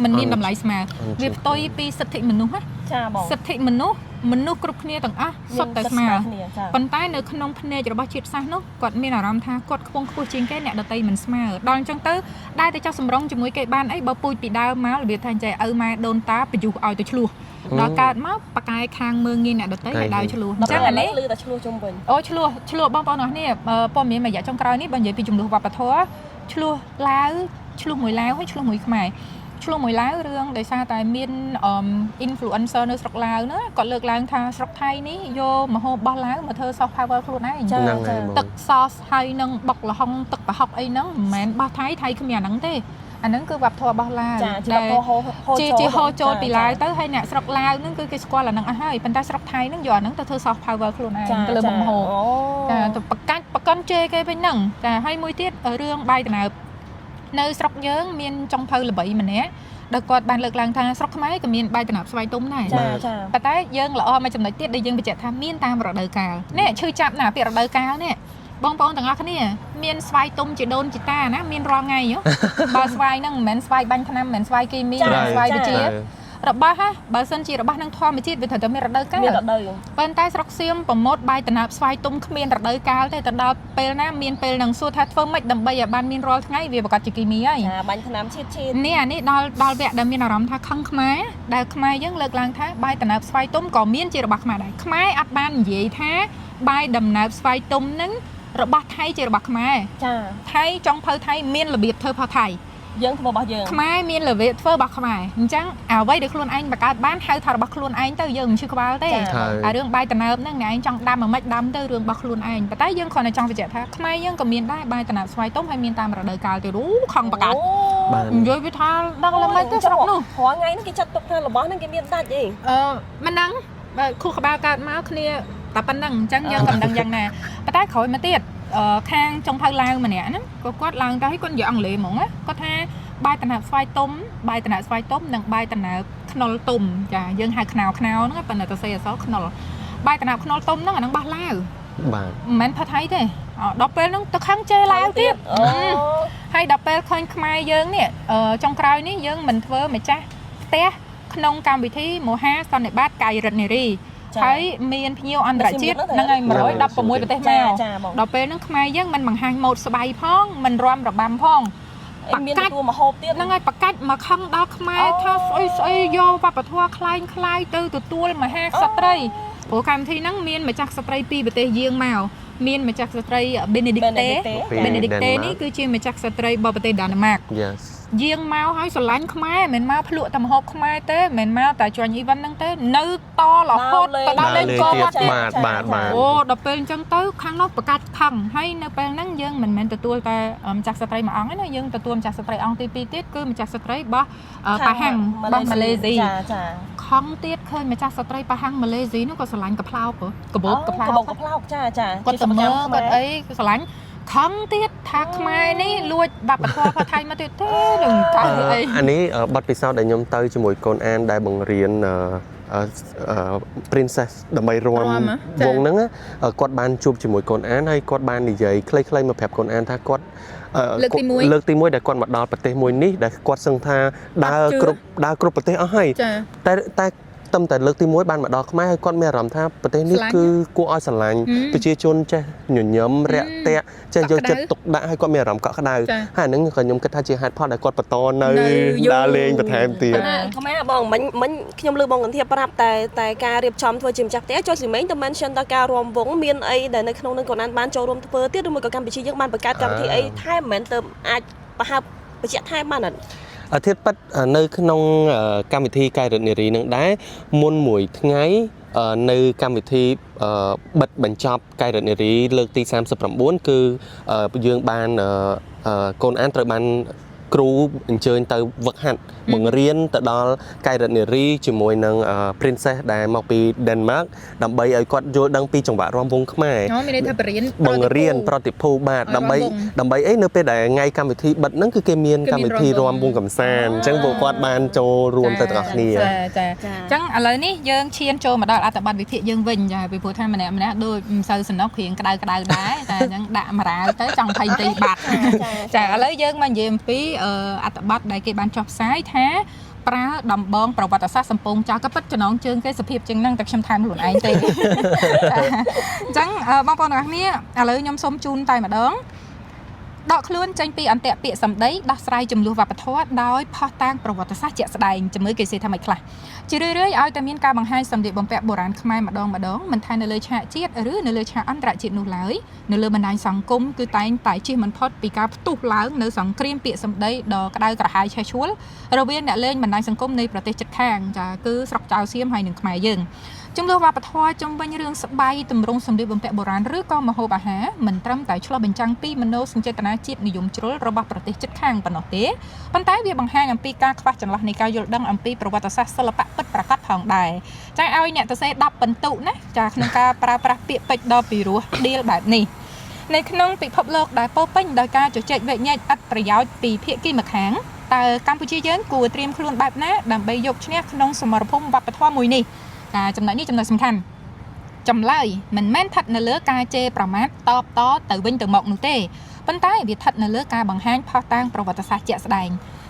มันមានតម្លៃស្មើវាផ្ទុយពីសិទ្ធិមនុស្សណាចាបងសិទ្ធិមនុស្សគ្រប់គ្នាទាំងអស់សុទ្ធតែស្មើប៉ុន្តែនៅក្នុងភ្នែករបស់ជាតិសាសន៍នោះគាត់មានអារម្មណ៍ថាគាត់ខ្ពង់ខ្ពស់ជាងគេអ្នកដតីមិនស្មើដល់អញ្ចឹងទៅដែរតែចោះសម្រងជាមួយគេបានអីបើពូជពីដើមមករបៀបថាចែឪម៉ែដូនតាបញ្យុះឲ្យទៅឆ្លោះដល់កើតមកប៉កែខាងមើងងាយអ្នកដតីឲ្យដើរឆ្លោះអញ្ចឹងអានេះលឺតែឆ្លោះជុំវិញអូឆ្លោះបងប្អូនអរគ្នាព័ត៌មានមួយរយៈចុងក្រោយនេះបើនិយាយពីចំនួនវប្បធម៌ឆ្លោះឡាវឆ្លោះមួយឡាវហើយឆ្លោះមួយខ្មែរឆ្លោះមួយឡាវរឿងដោយសារតែមាន influencer នៅស្រុកឡាវណាគាត់លើកឡើងថាស្រុកថៃនេះយកម្ហូបរបស់ឡាវមកធ្វើ soft power ខ្លួនឯងទឹក sauce ហើយនឹងបុកល្ហុងទឹកប្រហុកអីហ្នឹងមិនមែនរបស់ថៃគ្មានអាហ្នឹងទេអាហ្នឹងគឺវប្បធម៌របស់ឡាវជាហូរចូលពីឡាវទៅហើយអ្នកស្រុកឡាវហ្នឹងគឺគេស្គាល់អាហ្នឹងអស់ហើយប៉ុន្តែស្រុកថៃហ្នឹងយកអាហ្នឹងទៅធ្វើ soft power ខ្លួនឯងទៅលើមុខម្ហូបចាទៅប្រកាន់ជេរគេវិញហ្នឹងចាហើយមួយទៀតរឿងបាយដំណើបនៅស្រុកយើងមានចុងភៅល្បីម្នាក់ដែលគាត់បានលើកឡើងថាស្រុកខ្មែរក៏មានបាយដំណើបស្វាយទុំដែរចាប៉ុន្តែយើងល្អមួយចំណុចទៀតដែលយើងបញ្ជាក់ថាមានតាមរដូវកាលនេះឈឺចាប់ណាពាក្យរដូវកាលនេះបងប្អូនទាំងអស់គ្នាមានស្វាយទុំជាដូនជាតាណាមានរាល់ថ្ងៃបើស្វាយហ្នឹងមិនមែនស្វាយបាញ់ថ្នាំមិនមែនស្វាយគីមីមិនមែនស្វាយវិជារបស់ហ่ะបើសិនជារបស់នឹងធម្មជាតិវាត្រូវតែមានរដូវកាលប៉ុន្តែស្រុកសៀមប្រម៉ូទបាយដំណើបស្វាយទុំគ្មានរដូវកាលទេទៅដល់ពេលណាមានពេលនឹងសួរថាធ្វើម៉េចដើម្បីឲ្យបានមានរាល់ថ្ងៃវាប្រកាសជាគីមីហើយបាញ់ថ្នាំជាតិនេះអានេះដល់វគ្គដែលមានអារម្មណ៍ថាខឹងខ្មែរដែលខ្មែរយើងលើកឡើងថាបាយដំណើបស្វាយទុំក៏មានជារបស់ខ្មែរដែរខ្មែរអត់បាននិយាយថាបាយដំណើបស្វាយទុំនឹងរបស់ថៃជារបស់ខ្មែរចាថៃចុងភៅថៃមានរបៀបធ្វើផថៃយើងធ្វើរបស់យើងខ្មែរមានរបៀបធ្វើរបស់ខ្មែរអញ្ចឹងអ្វីដែលខ្លួនឯងបង្កើតបានហៅថារបស់ខ្លួនឯងទៅយើងមិនឈឺក្បាលទេអារឿងបាយដំណើបហ្នឹងអ្នកឯងចង់ដាំមិនមិនដាំទៅរឿងរបស់ខ្លួនឯងប៉ុន្តែយើងគ្រាន់តែចង់បញ្ជាក់ថាខ្មែរយើងក៏មានដែរបាយដំណើបស្វាយទុំហើយមានតាមរដូវកាលទៅខំបង្កើតនិយាយវាថាដឹងឡើងមិនទៅស្រុកនោះរាល់ថ្ងៃហ្នឹងគេចាត់ទុកថារបស់ហ្នឹងគេមានដាច់អីមិនដឹងបើខួរក្បាលកើតមកគ្នាតែប៉ុណ្្នឹងអញ្ចឹងយើងក៏មិនដឹងយ៉ាងណាប៉ុន្តែក្រោយមកទៀតខាងចុងភៅឡាវម្នាក់ហ្នឹងក៏គាត់ឡើងទៅឲ្យគាត់និយាយអង់គ្លេសហ្មងណាគាត់ថាបាយដំណើបស្វាយទុំនិងបាយដំណើបខ្នុរទុំចាយើងហៅខ្នោហ្នឹងប៉ុន្តែទៅសេអសខ្នុរបាយដំណើបខ្នុរទុំហ្នឹងអាហ្នឹងបោះឡាវបាទមិនមែនផាត់ថៃទេដល់ពេលហ្នឹងទៅខាងជេរឡាវទៀតហើយដល់ពេលឃើញខ្មែរយើងនេះចុងក្រោយនេះយើងមិនធ្វើម្ចាស់ផ្ទះក្នុងកម្មវិធីមហាសន្និបាតកាយរដ្ឋនារីហើយមានភ្ញៀវអន្តរជាតិហ្នឹងហើយ116ប្រទេសមកដល់ពេលហ្នឹងខ្មែរយើងមិនបង្ហាញម៉ូដស្បៃផងមិនរាំរបាំផងមានទទួលមហូបទៀតហ្នឹងហើយបកាច់មកខឹងដល់ខ្មែរថាស្អីយកវប្បធម៌คล้ายទៅទទួលមហាក្សត្រីព្រោះកម្មវិធីហ្នឹងមានម្ចាស់ក្សត្រីពីប្រទេសយើងមកមានម្ចាស់ក្សត្រី Benedicte នេះគឺជាម្ចាស់ក្សត្រីរបស់ប្រទេសដាណឺម៉ាកយាងមកឲ្យស្រឡាញ់ខ្មែរមិនមែនមកភ្លក់តែម្ហូបខ្មែរទេមិនមែនមកតែជួយអីវ៉ាន់ហ្នឹងទេនៅតរហូតទៅដល់លេងកោបាទអូដល់ពេលអញ្ចឹងទៅខាងនោះប្រកាសខឹងហើយនៅពេលហ្នឹងយើងមិនមែនទទួលតែម្ចាស់ស្ត្រីមួយអង្គទេណាយើងទទួលម្ចាស់ស្ត្រីអង្គទី2ទៀតគឺម្ចាស់ស្ត្រីរបស់ប៉ាហាំងរបស់ម៉ាឡេស៊ីចាខំទៀតឃើញម្ចាស់ស្ត្រីប៉ាហាំងម៉ាឡេស៊ីនោះក៏ស្រឡាញ់កផ្លោកកបោកចាគាត់ទៅមើលគាត់អីស្រឡាញ់ខំទៀតថាខ្មែរនេះលួចវប្បធម៌ផាត់ថៃមកទៀតទេនឹងកាយអីអានេះបទពិសោធន៍ដែលខ្ញុំទៅជាមួយកូនអានដែលបង្រៀនprincess ដើម្បីរាំវងហ្នឹងគាត់បានជួបជាមួយកូនអានហើយគាត់បាននិយាយខ្លីៗមកប្រាប់កូនអានថាគាត់លើកទី1ដែលគាត់មកដល់ប្រទេសមួយនេះដែលគាត់សឹងថាដើរគ្រប់ប្រទេសអស់ហើយតែតែលើកទី1បានមកដល់ខ្មែរហើយគាត់មានអារម្មណ៍ថាប្រទេសនេះគឺគួរឲ្យស្រឡាញ់ប្រជាជនចេះញញឹមរាក់ទាក់ចេះយកចិត្តទុកដាក់ហើយគាត់មានអារម្មណ៍កក់ក្ដៅហើយហ្នឹងក៏ខ្ញុំគិតថាជាហេតុផលដែលគាត់បន្តនៅដើរលេងបន្ថែមទៀតខ្មែរបងមិញខ្ញុំលើបងកន្ធាប្រាប់តែការរៀបចំធ្វើជាម្ចាស់ផ្ទះចូលស៊ីមេងទៅ mention ដល់ការរួមវងមានអីដែលនៅក្នុងនឹងក៏បានចូលរួមធ្វើទៀតឬមួយក៏កម្ពុជាយើងបានបង្កើតកម្មវិធីអីថែមមិនមែនទៅអាចប្រហែលបញ្ជាក់ថែមបានអត់ធៀបប៉ិតនៅក្នុងកម្មវិធីកាយរដ្ឋនារីនឹងដែរមុនមួយថ្ងៃនៅកម្មវិធីបិទបញ្ចប់កាយរដ្ឋនារីលើកទី39គឺយើងបានកូនអានត្រូវបាន គ្រូអញ្ជើញទៅវឹកហាត់បង្រៀនទៅដល់កែរនារីជាមួយនឹង princess ដែលមកពី Denmark ដើម្បីឲ្យគាត់យល់ដឹងពីចង្វាក់រាំវង់ខ្មែរ មានន័យថាបង្រៀនប្រតិភូបាទដើម្បីអីនៅពេលដែលថ្ងៃកម្មវិធីបិទហ្នឹងគឺគេមានកម្មវិធីរាំវង់កម្សាន្តអញ្ចឹងពួកគាត់បានចូលរួមទៅទាំងអស់គ្នាចាអញ្ចឹងឥឡូវនេះយើងឈានចូលមកដល់អត្ថបទវិភាគយើងវិញចាពីព្រោះថាម្នាក់ដូចមិនសូវសំណុកគ្រៀងក្តៅដែរតែអញ្ចឹងដាក់ម៉ារ៉ាវទៅចង់20នាទីបាត់ចាឥឡូវយើងមកនិយាយអំពីអត្ថបទដែលគេបានចុះផ្សាយថាប្រើដំបងប្រវត្តិសាស្ត្រសំពងចៅក៏ពិតចំណងជើងគេសភាពជាងហ្នឹងតែខ្ញុំថែមខ្លួនឯងទេអញ្ចឹងបងប្អូនទាំងអស់គ្នាឥឡូវខ្ញុំសូមជូនតែម្ដងដកខ្លួនចេញពីអន្តៈពាក្យសម្ដីដោះស្រាយចំនួនវប្បធម៌ដោយផុសតាងប្រវត្តិសាស្ត្រជាក់ស្ដែងជំនួយគេសេថាម៉េចខ្លះជារឿយៗឲ្យតែមានការបង្ហាញសម្លៀកបំពាក់បុរាណខ្មែរម្ដងមិនថានៅលើឆាកជាតិឬនៅលើឆាកអន្តរជាតិនោះឡើយនៅលើបណ្ដាញសង្គមគឺតែងតែជិះមិនផុតពីការផ្ទុះឡើងនៅសង្គ្រាមពាក្យសម្ដីដ៏ក្តៅក្រហាយឆេះឆួលរវាងអ្នកលេងបណ្ដាញសង្គមនៃប្រទេសជិតខាងចាគឺស្រុកចៅសៀមហើយនិងខ្មែរយើងចំនួនវប្បធម៌ជំវិញរឿងស្បៃទម្រង់សម្លៀកបំពាក់បុរាណឬក៏ម្ហូបអាហារមិនត្រឹមតែឆ្លុះបញ្ចាំងពីមនោសញ្ចេតនាជាតិនិយមជ្រុលរបស់ប្រទេសជិតខាងប៉ុណ្ណោះទេប៉ុន្តែវាបង្ហាញអំពីការខ្វះចន្លោះនៃការយល់ដឹងអំពីប្រវត្តិសាស្ត្រសិល្បៈពិតប្រាកដផងដែរចាឲ្យអ្នកទៅសេ10ពិន្ទុណាចាក្នុងការប្រើប្រាស់ពាក្យពេចន៍ដ៏ពីរោះដៀលបែបនេះនៅក្នុងពិភពលោកដែលពោពេញដោយការជជែកវែកញែកឥតប្រយោជន៍ពីភាគីម្ខាងតើកម្ពុជាយើងគួរត្រៀមខ្លួនបែបណាដើម្បីយកឈ្នះក្នុងសមរភូមិវប្បធម៌មួយនេះចំណុចនេះចំណុចសំខាន់ចម្លើយមិនមែនស្ថិតនៅលើការជេរប្រមាថតបតទៅវិញទៅមកនោះទេប៉ុន្តែវាស្ថិតនៅលើការបង្ហាញផុសតាងប្រវត្តិសាស្ត្រជាក់ស្ដែង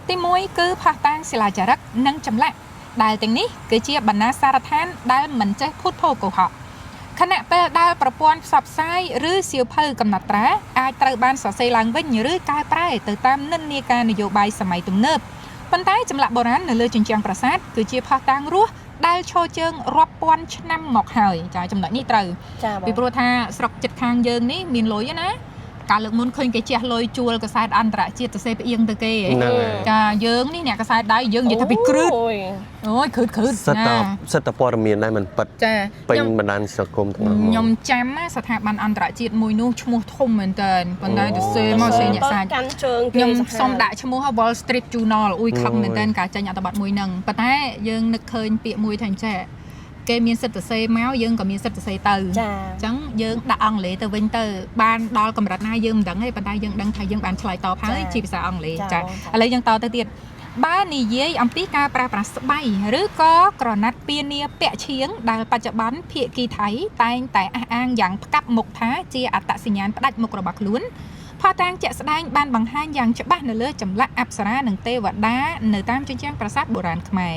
ទី1គឺផុសតាងសិលាចារឹកនិងចម្លាក់ដែលទាំងនេះគឺជាបណ្ណាសារដ្ឋានដែលមិនចេះភូតភរកុហកខណៈពេលដែលប្រព័ន្ធផ្សព្វផ្សាយឬសៀវភៅកំណត់ត្រាអាចត្រូវបានសរសេរឡើងវិញឬកែប្រែទៅតាមនិន្នាការនយោបាយសម័យទំនើបប៉ុន្តែចម្លាក់បុរាណនៅលើជញ្ជាំងប្រាសាទគឺជាផុសតាងរស់ដែលឈរជើងរាប់ពាន់ឆ្នាំមកហើយចាចំណុចនេះត្រូវពីព្រោះថាស្រុកចិត្តខាងយើងនេះមានលុយណាកាលលើកមុនឃើញគេជះលុយជួលកសែតអន្តរជាតិទៅសេផ្អៀងទៅគេចាយើងនេះអ្នកកសែតដៃយើងនិយាយថាពីគ្រឹតអូយគ្រឹតសិតតព័ត៌មានដែរមិនប៉ិតចាពេញបណ្ដាញសង្គមទាំងអស់ខ្ញុំចាំស្ថាប័នអន្តរជាតិមួយនោះឈ្មោះធំមែនតើប៉ុន្តែទៅសេមកសេអ្នកសាច់ខ្ញុំសុំដាក់ឈ្មោះ Wall Street Journal អ៊ុយខឹងមែនតើការចេញអត្ថបទមួយហ្នឹងប៉ុន្តែយើងនឹកឃើញពាក្យមួយថាចេះគេមានសិទ្ធិសរសេរមកយើងក៏មានសិទ្ធិសរសេរទៅអញ្ចឹងយើងដាក់អង់គ្លេសទៅវិញទៅបានដល់កម្រិតណាយើងមិនដឹងទេប៉ុន្តែយើងដឹងថាយើងបានឆ្លើយតបហើយជាភាសាអង់គ្លេសចាឥឡូវយើងតទៅទៀតបើនិយាយអំពីការប្រើប្រាស់ស្បៃឬក៏ក្រណាត់ពានាពាក់ឈៀងដែលបច្ចុប្បន្នភាគីថៃតែងតែអះអាងយ៉ាងផ្កាប់មុខថាជាអត្តសញ្ញាណផ្ដាច់មុខរបស់ខ្លួនផុសតាងជាក់ស្ដែងបានបង្ហាញយ៉ាងច្បាស់នៅលើចម្លាក់អប្សរានិងទេវតានៅតាមជញ្ជាំងប្រាសាទបុរាណខ្មែរ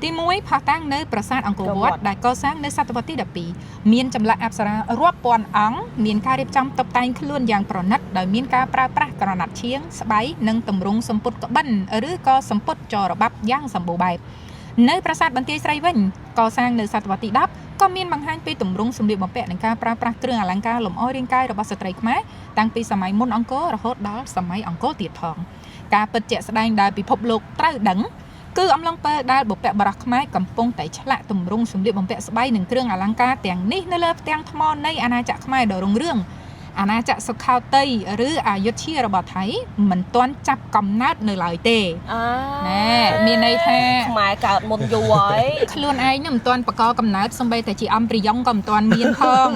ទី1ផុសតាងនៅប្រាសាទអង្គរវត្តដែលកសាងនៅសតវត្សទី12មានចម្លាក់អប្សរារាប់ពាន់អង្គមានការរៀបចំតុបតែងខ្លួនយ៉ាងប្រណិតដោយមានការប្រើប្រាស់ក្រណាត់ឈៀងស្បៃនិងទម្រង់សម្ពុតក្បិនឬក៏សម្ពុតចរបាប់យ៉ាងសម្បូរបែបនៅប្រាសាទបន្ទាយស្រីវិញកសាងនៅសតវត្សទី10ក៏មានបង្ហាញពីទម្រង់សម្លៀកបំពាក់និងការប្រើប្រាស់គ្រឿងអលង្ការលម្អរាងកាយរបស់ស្ត្រីខ្មែរតាំងពីសម័យមុនអង្គររហូតដល់សម័យអង្គរទៀតផងការពិតជាក់ស្ដែងដែលពិភពលោកត្រូវដឹងគឺអំឡុងពេលដែលបុព្វបុរសខ្មែរកំពុងតែឆ្លាក់ទម្រង់សម្លៀកបំពាក់ស្បៃនិងគ្រឿងអលង្ការទាំងនេះនៅលើផ្ទាំងថ្មនៃអាណាចក្រខ្មែរដ៏រុងរឿងអាណាចក្រសុខោទ័យឬអយុធ្យារបស់ថៃមិនទាន់ចាប់កំណើតនៅឡើយទេណែមានន័យថាខ្មែរកើតមុនយូរហើយខ្លួនឯងនឹងមិនទាន់បកកំណើតសូម្បីតែជាអំព្រីយ៉ុងក៏មិនទាន់មានផង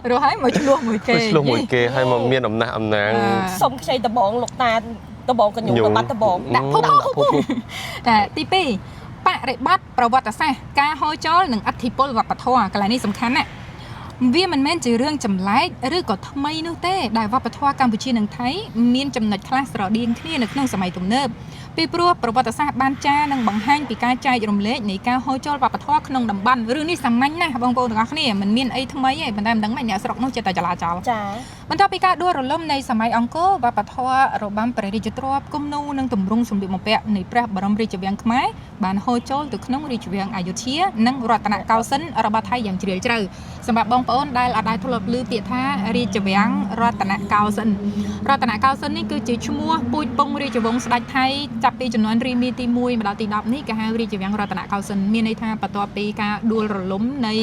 រស់ហើយមកឆ្លោះមួយគេហើយមកមានអំណះអំណាងសុំខ្ចីដបងលោកតាដបងកញ្ញូបាត់ដបងដាក់ភពតែទី2បរិបត្តិប្រវត្តិសាស្ត្រការហូរចូលនិងអធិពលវប្បធម៌កន្លែងនេះសំខាន់ណាស់វាមិនមែនជារឿងចម្លែកឬក៏ថ្មីនោះទេដែលវប្បធម៌កម្ពុជានិងថៃមានចំណុចខ្លះស្រដៀងគ្នានៅក្នុងសម័យទំនើបពីព្រោះប្រវត្តិសាស្ត្របានចារនិងបង្ហាញពីការចែករំលែកនៃការហូរចូលវប្បធម៌ក្នុងតំបន់រឿងនេះសាមញ្ញណាស់បងប្អូនទាំងអស់គ្នាមិនមានអីថ្មីទេប៉ុន្តែមិនដឹងមិនអ្នកស្រុកនោះចិត្តតែចលាចលចា៎បន្ទាប់ពីការដួលរលំនៃសម័យអង្គរវប្បធម៌របាំព្រះរាជទ្រព្យគំនូរនិងទម្រង់សម្លៀកបំពាក់នៃព្រះបរមរាជវាំងខ្មែរបានហូរចូលទៅក្នុងរាជវាំងអយុធ្យានិងរតនកោសិនរបស់ថៃយ៉ាងជ្រាលជ្រៅសម្រាប់បងប្អូនដែលអាចធ្លាប់ឮពាក្យថារាជវាំងរតនកោសិននេះគឺជាឈ្មោះពូជពងរាជវង្សស្ដេចថៃចាប់ពីជំនាន់រីមីទី1មកដល់ទី10នេះគេហៅរាជវាំងរតនកោសិនមានន័យថាបន្ទាប់ពីការដួលរលំនៃ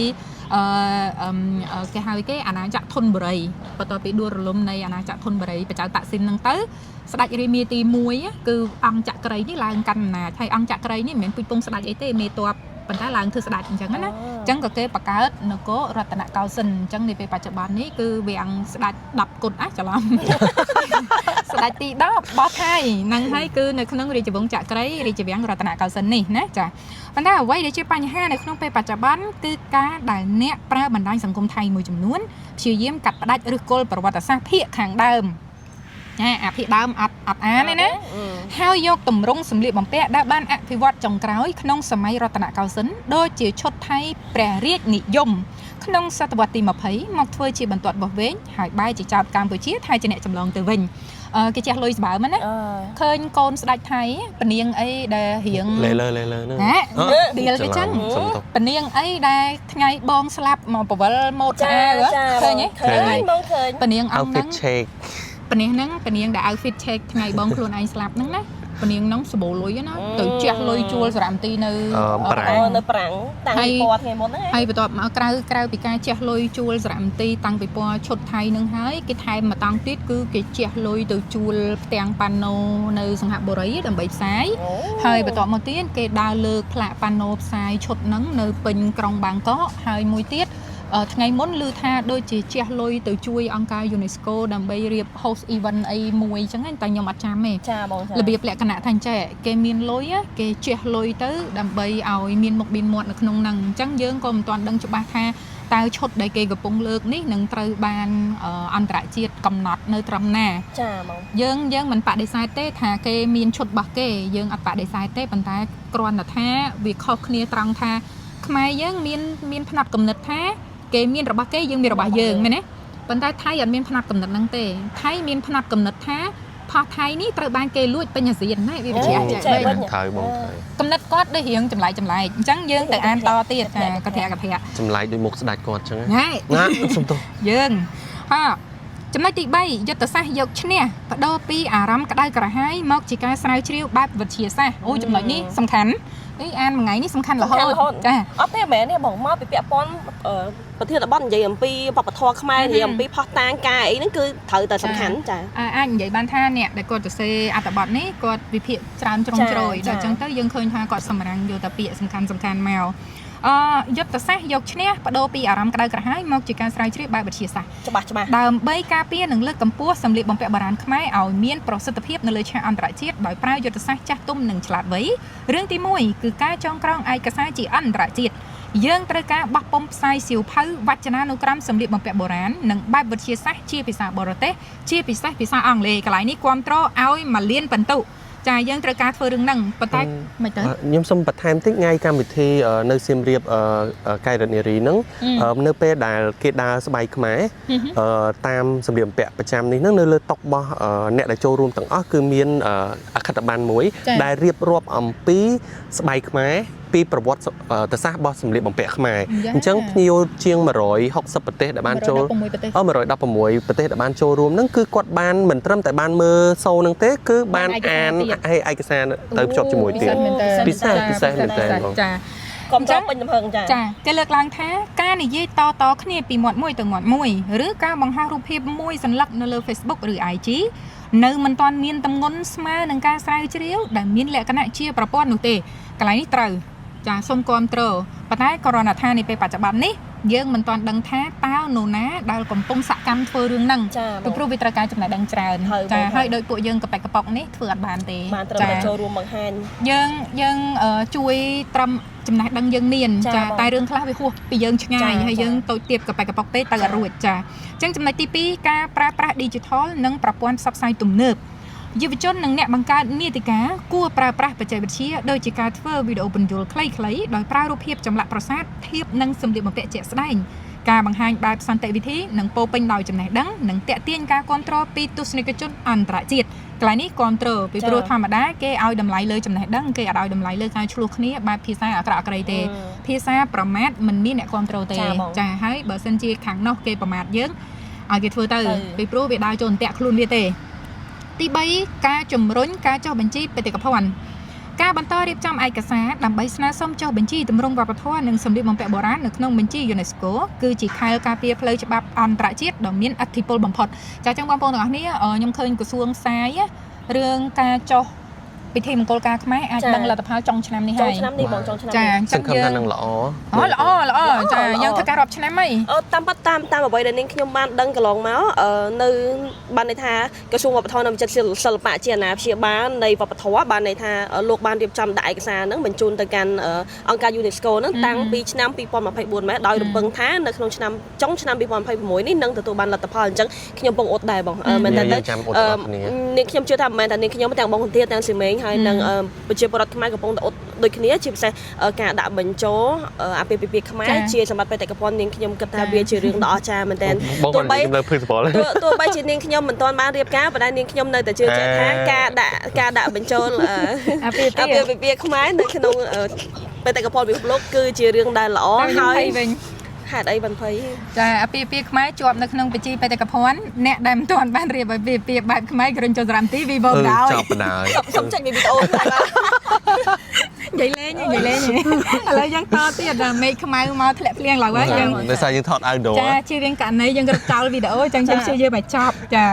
គេហៅគេអាណាចក្រធនបុរីបន្ទាប់ពីដួលរលំនៃអាណាចក្រធនបុរីប្រជាតាក់ស៊ីនហ្នឹងទៅស្ដេចរាមាទី1គឺអង្គចក្រីនេះឡើងកាន់អំណាចហើយអង្គចក្រីនេះមិនមែនពុជពងស្ដេចអីទេមេតបប៉ុន្តែឡើងធ្វើស្ដេចអញ្ចឹងណាអញ្ចឹងក៏គេបង្កើតនគររតនកោសិនអញ្ចឹងនាពេលបច្ចុប្បន្ននេះគឺវាំងស្ដេច10គុណច្រឡំស្ដេចទី10របស់ថៃហ្នឹងហើយគឺនៅក្នុងរាជវង្សចក្រីរាជវាំងរតនកោសិននេះណាចាប៉ុន្តែអ្វីដែលជាបញ្ហានៅក្នុងពេលបច្ចុប្បន្នគឺការដែលអ្នកប្រើបណ្ដាញសង្គមថៃមួយចំនួនព្យាយាមកាត់ផ្ដាច់ឫសគល់ប្រវត្តិសាស្ត្រភាគខាងដើមអាភាគដើមអត់អានទេណាហើយយកទម្រង់សម្លៀកបំពាក់ដែលបានអភិវឌ្ឍចុងក្រោយក្នុងសម័យរតនកោសិនដូចជាឈុតថៃព្រះរាជនិយមក្នុងសតវត្សទី20មកធ្វើជាបន្ទាត់បោះវែងហើយបែរជាចោតកម្ពុជាថៃជាអ្នកចម្លងទៅវិញគេចេះលុយស្បើមណាឃើញកូនស្ដេចថៃពនាងអីដែលរៀងលេហ្នឹងឌីលគេចឹងពនាងអីដែលថ្ងៃបងស្លាប់មកបវលម៉ូតស្អាតឃើញទេបងឃើញពនាងអង្គហ្នឹងពនាងហ្នឹងពនាងដែល outfit check ថ្ងៃបងខ្លួនឯងស្លាប់ហ្នឹងណាពនាងហ្នឹងសបោលុយណាទៅជះលុយជួលសារមន្ទីរនៅប្រាំងតាំងពីពណ៌ថ្ងៃមុនហ្នឹងហើយបន្ទាប់មកក្រៅពីការជះលុយជួលសារមន្ទីរតាំងពីពណ៌ឈុតថៃហ្នឹងហើយគេថែមមកតង់ទៀតគឺគេជះលុយទៅជួលផ្ទាំងប៉ាណូនៅសង្ហបុរីដើម្បីផ្សាយហើយបន្ទាប់មកទៀតគេដើរលើកផ្លាកប៉ាណូផ្សាយឈុតហ្នឹងនៅពេញក្រុងបាងកកហើយមួយទៀតថ្ងៃមុនឮថាដូចជាជះលុយទៅជួយអង្គការ UNESCO ដើម្បីរៀប host event អីមួយអញ្ចឹងតែខ្ញុំអត់ចាំទេចាបងចារបៀបលក្ខណៈថាអញ្ចឹងគេមានលុយគេជះលុយទៅដើម្បីឲ្យមានមុខមានមាត់នៅក្នុងហ្នឹងអញ្ចឹងយើងក៏មិនទាន់ដឹងច្បាស់ថាតើឈុតដែលគេកំពុងលើកនេះនឹងត្រូវបានអន្តរជាតិកំណត់នៅត្រឹមណាចាបងយើងមិនបដិសេធទេថាគេមានឈុតរបស់គេយើងអត់បដិសេធទេប៉ុន្តែគ្រាន់តែថាវាខុសគ្នាត្រង់ថាខ្មែរយើងមានផ្នត់គំនិតថាគេមានរបស់គេយើងមានរបស់យើងមែនទេប៉ុន្តែថៃអត់មានផ្នត់គំនិតហ្នឹងទេថៃមានផ្នត់គំនិតថាផោះថៃនេះត្រូវបានគេលួចពេញអាស៊ានណាវាជាក់ថៃបងគំនិតគាត់ដូចរៀងចម្លែកអញ្ចឹងយើងទៅអានតទៀតកថាចម្លែកដោយមុខស្ដេចគាត់អញ្ចឹងណាសុំទោសយើងចំណុចទី3យុទ្ធសាស្ត្រយកឈ្នះបដូរពីអារម្មណ៍ក្តៅក្រហាយមកជាការស្រាវជ្រាវបែបវិទ្យាសាស្ត្រអូចំណុចនេះសំខាន់អានមួយថ្ងៃនេះសំខាន់រហូតចាអត់ទេមែនទេបងមកពីពាក់ព័ន្ធប្រធានបទនិយាយអំពីវប្បធម៌ខ្មែរនិយាយអំពីផុសតាងការអីហ្នឹងគឺត្រូវតែសំខាន់ចាអាចនិយាយបានថាអ្នកដែលគាត់ទៅសេអត្ថបទនេះគាត់វិភាគច្រើនជ្រុងជ្រោយដល់អញ្ចឹងទៅយើងឃើញថាគាត់សម្រាំងយកតែពាក្យសំខាន់មកយុទ្ធសាស្ត្រយកឈ្នះបដូរពីអារម្មណ៍ក្តៅក្រហាយមកជាការស្រាវជ្រាវបែបវិទ្យាសាស្ត្រច្បាស់ដើម្បីការពារនិងលើកកម្ពស់សម្លៀកបំពាក់បុរាណខ្មែរឲ្យមានប្រសិទ្ធភាពនៅលើឆាកអន្តរជាតិដោយប្រើយុទ្ធសាស្ត្រចាស់ទុំនិងឆ្លាតវៃរឿងទី1គឺការចងក្រងឯកសារជាអន្តរជាតិយើងត្រូវការបោះពុម្ពផ្សាយសៀវភៅវចនានុក្រមសម្លៀកបំពាក់បុរាណនិងបែបវិទ្យាសាស្ត្រជាភាសាបរទេសជាពិសេសភាសាអង់គ្លេសកន្លែងនេះគ្រប់គ្រងឲ្យ1លានពិន្ទុចាយើងត្រូវការធ្វើរឿងហ្នឹងប៉ុន្តែមិនទៅខ្ញុំសូមបន្ថែមតិចថ្ងៃកម្មវិធីនៅសៀមរាបកែរនារីហ្នឹងនៅពេលដែលគេដើរស្បែកខ្មែរតាមសម្លៀកបំពាក់ប្រចាំនេះហ្នឹងនៅលើតុរបស់អ្នកដែលចូលរួមទាំងអស់គឺមានអក្ខិតប័ណ្ណមួយដែលរៀបរាប់អំពីស្បែកខ្មែរពីប្រវត្តិសាស្ត្ររបស់សម្លៀកបំពាក់ខ្មែរអញ្ចឹងភ្ញៀវជាង160ប្រទេសដែលបានចូល116ប្រទេសដែលបានចូលរួមហ្នឹងគឺគាត់បានមិនត្រឹមតែបានមើលសូហ្នឹងទេគឺបានអានឯកសារទៅភ្ជាប់ជាមួយទៀតពិសេសមែនតើបងចាកុំចាំពេញទំហឹងចាគេលើកឡើងថាការនិយាយតគ្នាពីមាត់មួយទៅមាត់មួយឬការបង្ហោះរូបភាពមួយសន្លឹកនៅលើ Facebook ឬ IG នៅមិនទាន់មានទម្ងន់ស្មើនឹងការស្រាវជ្រាវដែលមានលក្ខណៈជាប្រព័ន្ធនោះទេកន្លែងនេះត្រូវចាសូមគាំទ្រប៉ុន្តែក៏រណថានេះពេលបច្ចុប្បន្ននេះយើងមិនទាន់ដឹងថាតើនរណាដែលកំពុងសកម្មធ្វើរឿងហ្នឹងពីព្រោះវាត្រូវការចំណេះដឹងច្រើនចាហើយដោយពួកយើងកប៉ែកកប៉ុកនេះធ្វើអត់បានទេបានត្រឹមតែចូលរួមបង្ហាញយើងជួយត្រឹមចំណេះដឹងយើងមានចាតែរឿងខ្លះវាហួសពីយើងឆ្ងាយហើយយើងតូចទាបកប៉ែកកប៉ុកទេទៅអត់រួចចាអញ្ចឹងចំណុចទី2ការប្រើប្រាស់ Digital និងប្រព័ន្ធផ្សព្វផ្សាយទំនើបយុវជននិងអ្នកបង្កើតមាតិកាគួរប្រើប្រាស់បច្ចេកវិទ្យាដូចជាការធ្វើវីដេអូបញ្យលខ្លីៗដោយប្រើរូបភាពចម្លាក់ប្រាសាទធៀបនឹងសម្លៀកបំពាក់ជាក់ស្ដែងការបង្ហាញបែបសន្តិវិធីនិងពោពេញដោយចំណេះដឹងនិងទាក់ទាញការគាំទ្រពីទស្សនិកជនអន្តរជាតិកន្លែងនេះគាំទ្រពីព្រោះធម្មតាគេឲ្យតម្លៃលើចំណេះដឹងគេអត់ឲ្យតម្លៃលើការឆ្លោះគ្នាបែបភាសាអាក្រក់អាក្រៃទេភាសាប្រមាថមិនមានអ្នកគាំទ្រទេចាហើយបើសិនជាខាងនោះគេប្រមាថយើងឲ្យគេធ្វើទៅពីព្រោះវាដើរចូលអន្ទាក់ខ្លួនវាទេទី3ការជំរុញការចុះបញ្ជីបេតិកភណ្ឌ ការបន្តរៀបចំឯកសារដើម្បីស្នើសុំចុះបញ្ជីទម្រង់វប្បធម៌និងសម្លៀកបំពាក់បុរាណនៅក្នុងបញ្ជី UNESCO គឺជាខែលការពារផ្លូវច្បាប់អន្តរជាតិដ៏មានឥទ្ធិពលបំផុតចា៎ចឹងបងប្អូនទាំងអស់គ្នាខ្ញុំឃើញក្រសួងផ្សាយរឿងការចុះពិធីមង្គលការខ្មែរអាចដឹងលទ្ធផលចុងឆ្នាំនេះហើយចុងឆ្នាំនេះបងចុងឆ្នាំចានេះសង្ឃឹមថានឹងល្អល្អចាយើងធ្វើការរាប់ឆ្នាំហីតាមអ្វីដែលនាងខ្ញុំបានដឹងកន្លងមកនៅបានន័យថាក្រសួងវប្បធម៌និងវិចិត្រសិល្បៈជាអាណាព្យាបាលនៃវប្បធម៌បានន័យថាលោកបានរៀបចំដាក់ឯកសារហ្នឹងបញ្ជូនទៅកាន់អង្គការ UNESCO ហ្នឹងតាំងពីឆ្នាំ2024ម៉ែដោយរំពឹងថានៅក្នុងចុងឆ្នាំ2026នេះនឹងទទួលបានលទ្ធផលអញ្ចឹងខ្ញុំពងអត់ដែរបងមែនតើនាងខ្ញុំជឿថាមិនមែនតែនាងខ្ញុំទាំងបងគុនធាទាំងស៊ីមេងហើយនឹងប្រជាពលរដ្ឋខ្មែរកំពុងតែអត់ដូចគ្នាជាពិសេសការដាក់បញ្ចូលអាពាហ៍ពិពាហ៍ខ្មែរជាសម្បត្តិបេតិកភណ្ឌនាងខ្ញុំគិតថាវាជារឿងដ៏អស្ចារ្យមែនទែនទោះបីជានាងខ្ញុំមិនទាន់បានរៀបការប៉ុន្តែនាងខ្ញុំនៅតែជឿជាក់ថាការដាក់បញ្ចូលអាពាហ៍ពិពាហ៍ខ្មែរនៅក្នុងបេតិកភណ្ឌពិភពលោកគឺជារឿងដែលល្អហើយហេតុអីបានភ័យចាអាពាហ៍ពិពាហ៍ខ្មែរជាប់នៅក្នុងបញ្ជីបេតិកភណ្ឌអ្នកដែលមិនទាន់បានរៀបអាពាហ៍ពិពាហ៍បែបខ្មែរគ្រាន់ចូលសារ៉ាំទីវីវដល់ចប់បណ្ដោយសុំចេញវីដេអូនិយាយលេងឥឡូវយើងតទៀតដល់មេឃខ្មៅមកធ្លាក់ភ្លៀងឡើយហើយយើងដោយសារយើងថត outdoor ចាជារៀងករណីយើងរត់ចោលវីដេអូចឹងយើងព្យាយាមឲ្យចប់ចា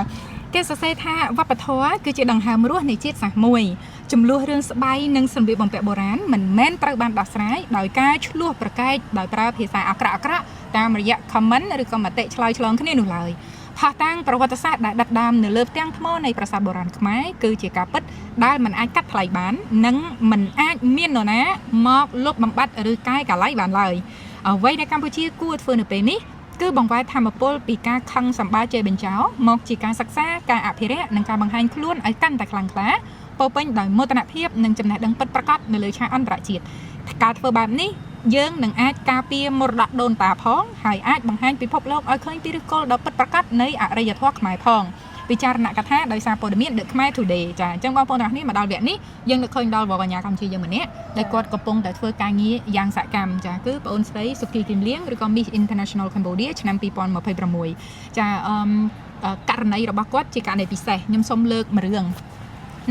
គេសរសេរថាវប្បធម៌គឺជាដង្ហើមរស់នៃជាតិសាសន៍មួយចំនួនរឿងស្បៃនិងសម្លៀកបំពាក់បុរាណមិនមែនត្រូវបានដោះស្រាយដោយការឈ្លោះប្រកែកដោយប្រើភាសាអាក្រក់តាមរយៈ comment ឬក៏មតិឆ្លើយឆ្លងគ្នានោះឡើយផុសតាំងប្រវត្តិសាស្ត្រដែលដិតដាមនៅលើផ្ទាំងថ្មនៃប្រាសាទបុរាណខ្មែរគឺជាការពិតដែលមិនអាចកាត់ថ្លៃបាននិងមិនអាចមាននរណាមកលុបបំបាត់ឬកែកាឡៃបានឡើយអ្វីដែលកម្ពុជាគួរធ្វើនៅពេលនេះគឺបង្វែរធម៌ពលពីការខឹងសម្បាជេរបញ្ចោមកជាការសិក្សាការអភិរក្សនិងការបង្ហាញខ្លួនឲ្យកាន់តែខ្លាំងក្លាពោពេញដោយមោទនភាពនិងចំណេះដឹងពិតប្រាកដនៅលើឆាកអន្តរជាតិការធ្វើបែបនេះយើងនឹងអាចការពារមរតកដូនតាផងហើយអាចបង្ហាញពិភពលោកឲ្យឃើញពីឫសគល់ដ៏ពិតប្រាកដនៃអរិយធម៌ខ្មែរផងពិចារណកថាដោយសារព័ត៌មាន The Khmer Today ចាអញ្ចឹងបងប្អូនទាំងនេះមកដល់វគ្គនេះយើងនឹកឃើញដល់បងកញ្ញាកម្ពុជាយើងម្នាក់ដែលគាត់កំពុងតែធ្វើការងារយ៉ាងសកម្មចាគឺបងអូនស្រីសុគីគឹមលៀងឬក៏ Miss International Cambodia ឆ្នាំ2026ចាករណីរបស់គាត់ជាករណីពិសេសខ្ញុំសូមលើកមួយរឿង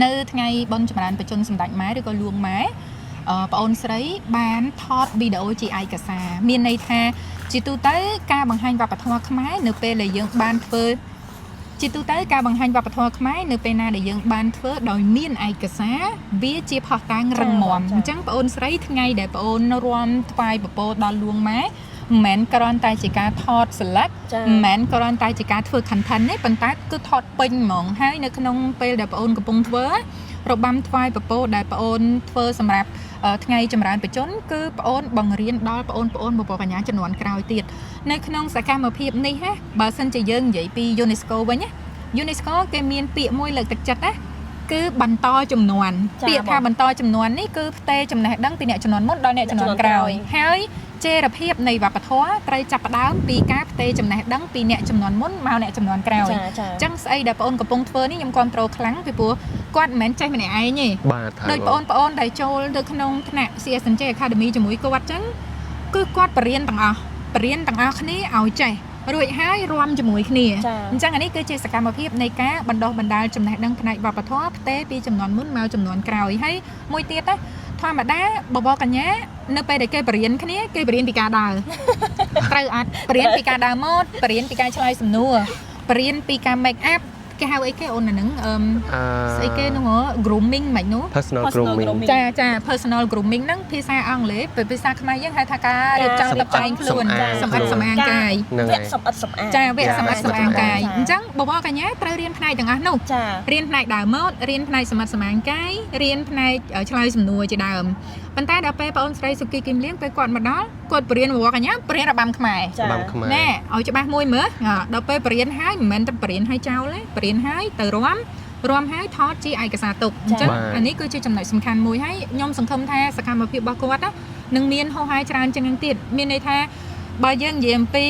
នៅថ្ងៃបុណ្យចម្រើនបច្ចុប្បន្នសម្ដេចម៉ែឬក៏លួងម៉ែបងអូនស្រីបានថតវីដេអូជាឯកសារមានន័យថាជាទូទៅការបង្ហាញវប្បធម៌ខ្មែរនៅពេលដែលយើងបានធ្វើជាទូទៅការបង្ហាញវប្បធម៌ខ្មែរនៅពេលណាដែលយើងបានធ្វើដោយមានឯកសារវាជាផុសតាំងរឹងមាំអញ្ចឹងបងអូនស្រីថ្ងៃដែលបងអូនរាំថ្វាយពពកដល់លួងម៉ែមិនមែនគ្រាន់តែជាការថត select មិនមែនគ្រាន់តែជាការធ្វើ content ទេប៉ុន្តែគឺថតពេញហ្មងហើយនៅក្នុងពេលដែលបងអូនកំពុងធ្វើរបាំថ្វាយពពកដែលបងអូនធ្វើសម្រាប់ថ្ងៃចម្រើនបច្ចុប្បន្នគឺបងអូនបង្រៀនដល់បងអូនបបកញ្ញាជំនាន់ក្រោយទៀតនៅក្នុងសកម្មភាពនេះណាបើសិនជាយើងនិយាយពី UNESCO វិញណា UNESCO គេមានពាក្យមួយលើកទឹកចិត្តណាគឺបន្តចំនួនពាក្យថាបន្តចំនួននេះគឺផ្ទេរចំណេះដឹងពីអ្នកជំនាន់មុនដល់អ្នកជំនាន់ក្រោយហើយចេរភាពនៃវប្បធម៌ត្រូវចាប់ផ្ដើមពីការផ្ទេរចំណេះដឹងពីអ្នកជំនាន់មុនមកអ្នកជំនាន់ក្រោយអញ្ចឹងស្អីដែលបងអូនកំពុងធ្វើនេះខ្ញុំគ្រប់គ្រងខ្លាំងពីព្រោះគាត់មិនមែនចេះម្នាក់ឯងទេដូចបងប្អូនដែលចូលទៅក្នុងថ្នាក់ CSNJ Academy ជាមួយគាត់អញ្ចឹងគឺគាត់បរៀនទាំងអស់គ្នាឲ្យចេះរួចហើយរួមជាមួយគ្នាអញ្ចឹងអានេះគឺជាសកម្មភាពនៃការបណ្ដុះបណ្ដាលចំណេះដឹងផ្នែកវប្បធម៌ផ្ទេរពីចំនួនមុនមកចំនួនក្រោយហើយមួយទៀតណាធម្មតាបបកញ្ញានៅពេលដែលគេបរៀនគ្នាគេបរៀនពីការដើរត្រូវអត់បរៀនពីការដើរម៉ូដបរៀនពីការឆ្លើយសំណួរបរៀនពីការ make up គេហៅអីគេអូនហ្នឹងស្អីគេនោះ grooming មិននោះ personal grooming ចា personal grooming ហ្នឹងភាសាអង់គ្លេសភាសាខ្មែរយើងហៅថាការរៀបចំតុបតែងខ្លួនសម្អាតសម្អាងកាយវគ្គសម្អាតសម្អាងចាវគ្គសម្អាតសម្អាងកាយអញ្ចឹងបបកញ្ញាត្រូវរៀនផ្នែកទាំងអស់នោះរៀនផ្នែកដើរម៉ូដរៀនផ្នែកសម្អាតសម្អាងកាយរៀនផ្នែកឆ្លើយសំណួរជាដើមប៉ុន្តែដល់ពេលបងអូនស្រីសុគីគឹមលៀងពេលគាត់មកដល់គាត់បរៀនបបកញ្ញាបរៀនរបាំខ្មែរណែឲ្យច្បាស់មួយមើលដល់ពេលបរៀនហើយមិនមែនតែបរៀនឲ្យចោលទេបរៀនហើយទៅរាំហើយថតជាឯកសារទុកអញ្ចឹងអានេះគឺជាចំណុចសំខាន់មួយហើយខ្ញុំសង្ឃឹមថាសកម្មភាពរបស់គាត់នឹងមានហោហាយច្រើនជាងនេះទៀតមានន័យថាបើយើងនិយាយអំពី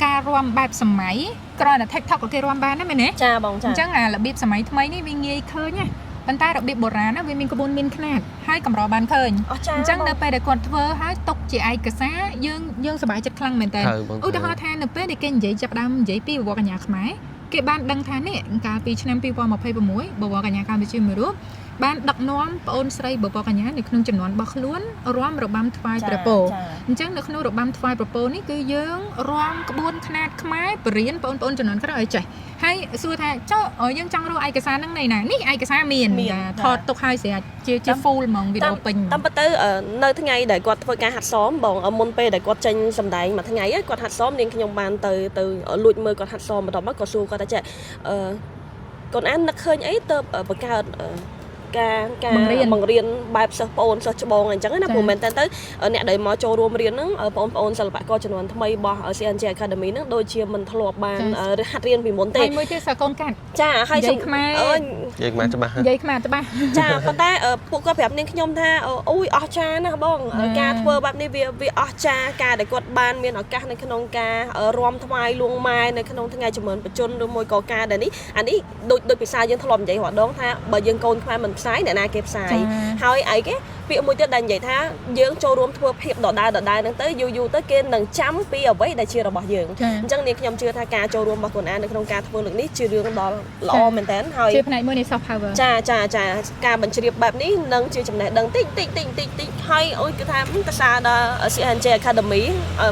ការរាំបែបសម័យគ្រាន់តែ TikTok ក៏គេរាំបានដែរមែនទេចាបងចាអញ្ចឹងអារបៀបសម័យថ្មីនេះវាងាយឃើញណាប៉ុន្តែរបៀបបុរាណវាមានក្បួនមានខ្នាតហើយកម្របានឃើញអញ្ចឹងនៅពេលដែលគាត់ធ្វើហើយទុកជាឯកសារយើងសប្បាយចិត្តខ្លាំងមែនតើឧទាហរណ៍ថានៅពេលដែលគេនិយាយចាប់ដើមនិយាយពីបវរកញ្ញាខ្មែរគេបានដឹងថានេះកាលពីឆ្នាំ2026បវរកញ្ញាកម្ពុជាមួយរូប បានដឹកនាំប្អូនស្រីបបកញ្ញានៅក្នុងចំនួនរបស់ខ្លួនរាំរបាំថ្វាយព្រះពរអញ្ចឹងនៅក្នុងរបាំថ្វាយព្រះពរនេះគឺយើងរាំក្បួនខ្នាតខ្មែរបរៀនបងប្អូនចំនួនក្រោយឲ្យចេះហើយសួរថាចុះយើងចង់រកឯកសារហ្នឹងណែណានេះឯកសារមានថតទុកឲ្យស្រាប់ជា full ហ្មងវីដេអូពេញតាមពិតទៅនៅថ្ងៃដែលគាត់ធ្វើការហាត់សមបងមុនពេលដែលគាត់ចេញសម្ដែងមួយថ្ងៃគាត់ហាត់សមនាងខ្ញុំបានទៅលួចមើលគាត់ហាត់សមបន្ទាប់មកគាត់សួរគាត់ថាចេះកូនអាននឹកឃើញអីទៅបង្កើតការបង្រៀនបែបសិស្សប្អូនសិស្សច្បងអញ្ចឹងណាព្រោះមែនតើទៅអ្នកដែលមកចូលរួមរៀនហ្នឹងបងប្អូនសិល្បករចំនួនថ្មីរបស់ CNJ Academy ហ្នឹងដូចជាមិនធ្លាប់បានហាត់រៀនពីមុនទេហើយមួយទៀតសាកូនកាត់ចាហើយនិយាយខ្មែរនិយាយខ្មែរច្បាស់ចាប៉ុន្តែពួកគាត់ប្រាប់នាងខ្ញុំថាអូយអស្ចារ្យណាស់បងការធ្វើបែបនេះវាអស្ចារ្យការដែលគាត់បានមានឱកាសនៅក្នុងការរាំថ្វាយលួងម៉ែនៅក្នុងថ្ងៃចម្រើនបញ្ជនឬមួយក៏ការដែលនេះអានេះដូចភាសាយើងធ្លាប់និយាយរាល់ដងថាបើយើងកូនខ្មែរមិនផ្សាយអ្នកណាគេផ្សាយហើយអីគេពាក្យមួយទៀតដែលនិយាយថាយើងចូលរួមធ្វើភាពដដែលហ្នឹងទៅយូរទៅគេនឹងចាំពីអ្វីដែលជារបស់យើងអញ្ចឹងនាងខ្ញុំជឿថាការចូលរួមរបស់កូនអាននៅក្នុងការធ្វើលើកនេះជារឿងដ៏ល្អមែនតើហើយជាផ្នែកមួយនៃ soft power ចាការបញ្ជ្រាបបែបនេះនឹងជាចំណេះដឹងតិចហើយអូយគឺថាភាសាដល់ CNJ Academy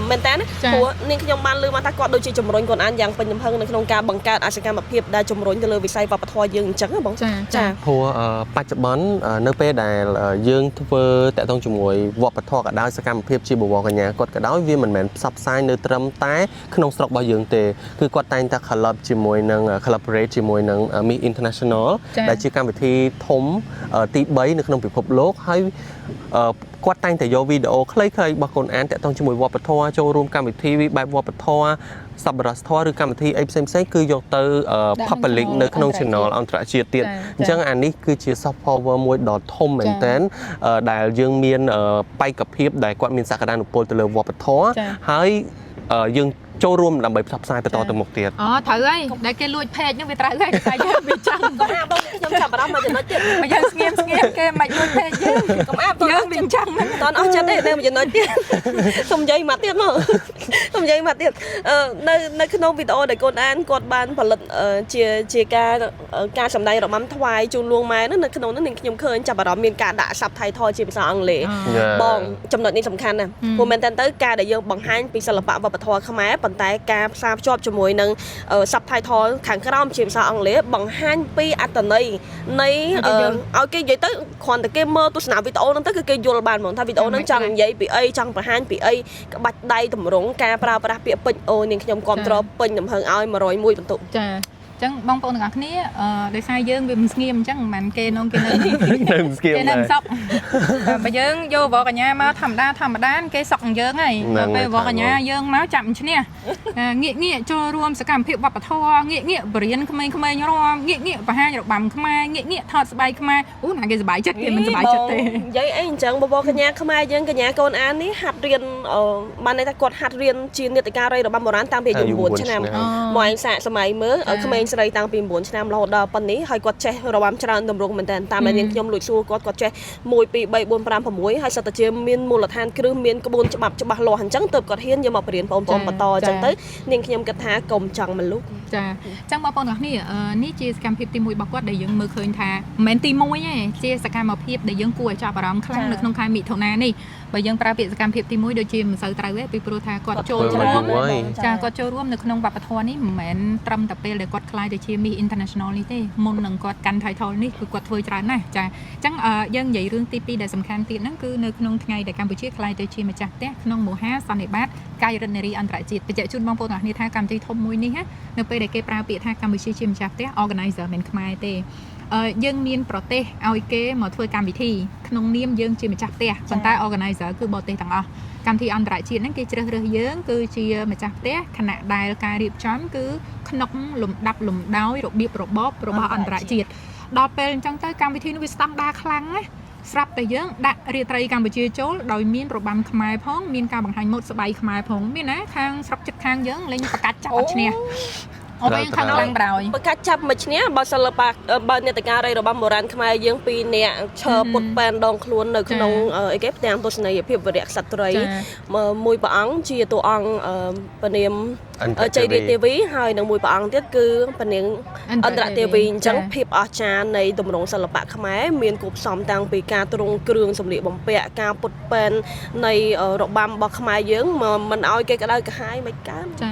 មែនតើព្រោះនាងខ្ញុំបានឮមកថាគាត់ដូចជាជំរុញកូនអានយ៉ាងពេញទំហឹងនៅក្នុងការបង្កើតអាសកម្មភាពដែលជំរុញទៅលើវិស័យវប្បធម៌យើងអញ្ចឹងបងចាព្រោះបច្ចុប្បន្ននៅពេលដែលយើងធ្វើតាក់ទងជាមួយវប្បធម៌ក៏ដោយសកម្មភាពជាបវរកញ្ញាគាត់ក៏ដោយវាមិនមែនផ្សព្វផ្សាយនៅត្រឹមតែក្នុងស្រុករបស់យើងទេគឺគាត់តែងតែ collab ជាមួយនឹង collaborate ជាមួយនឹង Miss International ដែលជាកម្មវិធីធំទី3នៅក្នុងពិភពលោកហើយគាត់តែងតែយកវីដេអូខ្លីៗរបស់កូនអានតាក់ទងជាមួយវប្បធម៌ចូលរួមកម្មវិធីបែបវប្បធម៌សប្បុរសធម៌ឬកម្មវិធីអីផ្សេងគឺយកទៅ public នៅក្នុង channel អន្តរជាតិទៀតអញ្ចឹងអានេះគឺជា soft power មួយដ៏ធំមែនទែនដែលយើងមានបេក្ខភាពដែលគាត់មានសក្តានុពលទៅលើវប្បធម៌ហើយយើងចូលរួមដើម្បីផ្សព្វផ្សាយបន្តទៅមុខទៀតត្រូវហើយដែលគេលួច page ហ្នឹងវាត្រូវហើយតែយើងវាចង់កុំអាបងខ្ញុំចាប់អារម្មណ៍មកចំណុចទៀតមកយើងស្ងៀមគេមិនលួច page យើងកុំអាយើងវាចង់តន់អស់ចិត្តទេនៅចំណុចទៀតសុំនិយាយមកទៀតមកសុំនិយាយមកទៀតនៅក្នុងវីដេអូដែលកូនអានគាត់បានផលិតជាការសម្ដែងរបាំថ្វាយជូនលួងម៉ែនៅក្នុងនោះនាងខ្ញុំឃើញចាប់អារម្មណ៍មានការដាក់ subtitle ជាភាសាអង់គ្លេសបងចំណុចនេះសំខាន់ណាស់ព្រោះមែនតើការដែលយើងបង្ហាញពីសិល្បៈវប្បធម៌ខ្មែរប៉ុន្តែការផ្សារភ្ជាប់ជាមួយនឹង subtitle ខាងក្រោមជាភាសាអង់គ្លេសបង្ហាញពីអត្ថន័យនៃឲ្យគេនិយាយទៅគ្រាន់តែគេមើលទស្សនាវីដេអូហ្នឹងទៅគឺគេយល់បានហ្មងថាវីដេអូហ្នឹងចង់និយាយពីអីចង់បង្ហាញពីអីក្បាច់ដៃតម្រង់ការប្រើប្រាស់ពាក្យពេចន៍នាងខ្ញុំគ្រប់ត្រពេញទំហឹងឲ្យ101បន្ទុកចាអញ្ចឹងបងប្អូនទាំងអស់គ្នាដោយសារយើងវាមិនស្ងៀមអញ្ចឹងមិនគេនងគេនៅស្ងៀមគេនៅសក់បើយើងយកវកញ្ញាមកធម្មតាគេសក់យើងហើយពេលវកញ្ញាយើងមកចាប់ឈ្នះងាកចូលរួមសកម្មភាពវប្បធម៌ងាកបរៀនក្មេងៗរាំងាកបង្ហាញរបាំខ្មែរងាកថតស្បែកខ្មែរអូណាគេសប្បាយចិត្តគេមិនសប្បាយចិត្តទេនិយាយអីអញ្ចឹងបបកញ្ញាខ្មែរយើងកញ្ញាកូនអាននេះហាត់រៀនបានន័យថាគាត់ហាត់រៀនជានាដការីរបាំបុរាណតាំងពីអាយុ9ឆ្នាំមកឯងសាកសម័យមើលក្មេងស្រីតាំងពី9ឆ្នាំរហូតដល់ប៉ុណ្នេះហើយគាត់ចេះរបាំច្រើនទម្រង់មែនតើតាមដែលនាងខ្ញុំលួចសួរគាត់ចេះ1 2 3 4 5 6ហើយសិតតែជាមានមូលដ្ឋានគ្រឹះមានក្បួនច្បាប់ច្បាស់លាស់អញ្ចឹងទើបគាត់ហ៊ានយកមកបរៀនបងប្អូនបន្តអញ្ចឹងទៅនាងខ្ញុំគិតថាកុំចង់មកលុកចាអញ្ចឹងបងប្អូនទាំងគ្នានេះជាសកម្មភាពទី1របស់គាត់ដែលយើងមើលឃើញថាមិនមែនទី1ទេជាសកម្មភាពដែលយើងគួរឲ្យចាប់អារម្មណ៍ខ្លាំងនៅក្នុងខែមិថុនានេះបើយើងប្រើពាក្យសកម្មភាពទី1ដូចជាមិនសូវត្រូវទេពីព្រោះថាគាត់ចូលរួមគាត់ចូលរួមនៅក្នុងវប្បធម៌នេះមិនមែនត្រឹមតែពេលដែលគាត់ខ្លាយទៅជា Miss International នេះទេមុននឹងគាត់កាន់ title នេះគឺគាត់ធ្វើច្រើនណាស់ចាអញ្ចឹងយើងនិយាយរឿងទី2ដែលសំខាន់ទៀតហ្នឹងគឺនៅក្នុងថ្ងៃដែលកម្ពុជាខ្លាយទៅជាម្ចាស់ផ្ទះក្នុងមហាសន្និបាតកាយរដ្ឋនារីអន្តរជាតិបញ្ជាក់ជូនបងប្អូនទាំងគ្នាថាកម្មវិធីធំមួយនេះនៅពេលដែលគេប្រើពាក្យថាកម្ពុជាជាម្ចាស់ផ្ទះ organizer មិនខ្មែរទេយើងមានប្រទេសឲ្យគេមកធ្វើកម្មវិធីក្នុងនាមយើងជាម្ចាស់ផ្ទះប៉ុន្តែ organizer គឺបរទេសទាំងអស់កម្មវិធីអន្តរជាតិហ្នឹងគេជ្រើសរើសយើងគឺជាម្ចាស់ផ្ទះខណៈដែលការរៀបចំគឺក្នុងលំដាប់លំដោយរបៀបរបបរបស់អន្តរជាតិដល់ពេលអញ្ចឹងទៅកម្មវិធីនោះវាស្តង់ដារខ្លាំងណាស្រាប់តែយើងដាក់រាត្រីកម្ពុជាចូលដោយមានរបាំខ្មែរផងមានការបង្ហាញម៉ូដស្បៃខ្មែរផងមានណាខាងស្រុកចិត្តខាងយើងលេងប្រកាច់ចាប់អត់ឈ្នះ អូវិញខាងខាងក្រោយ ប្រកាសចាប់មួយឈ្នះបើសិលបើនេតការរីរបស់បុរាណខ្មែរយើងពីរនាក់ឈើពុតប៉ែនដងខ្លួននៅក្នុងអីគេផ្ទាំងទស្សនីយភាពវរៈក្សត្រីមួយព្រះអង្គជាតួអង្គព្រះនាមជ័យរាជទេវីហើយនឹងមួយព្រះអង្គទៀតគឺព្រះនាងអន្តរទេវីអញ្ចឹងភាពអស្ចារ្យនៃទម្រង់សិល្បៈខ្មែរមានគូផ្សំតាំងពីការទ្រង់គ្រឿងសម្លៀកបំពាក់ការពុតប៉ែននៃរបាំរបស់ខ្មែរយើងមិនឲ្យគេក្តៅក្រហាយមិនកើតចា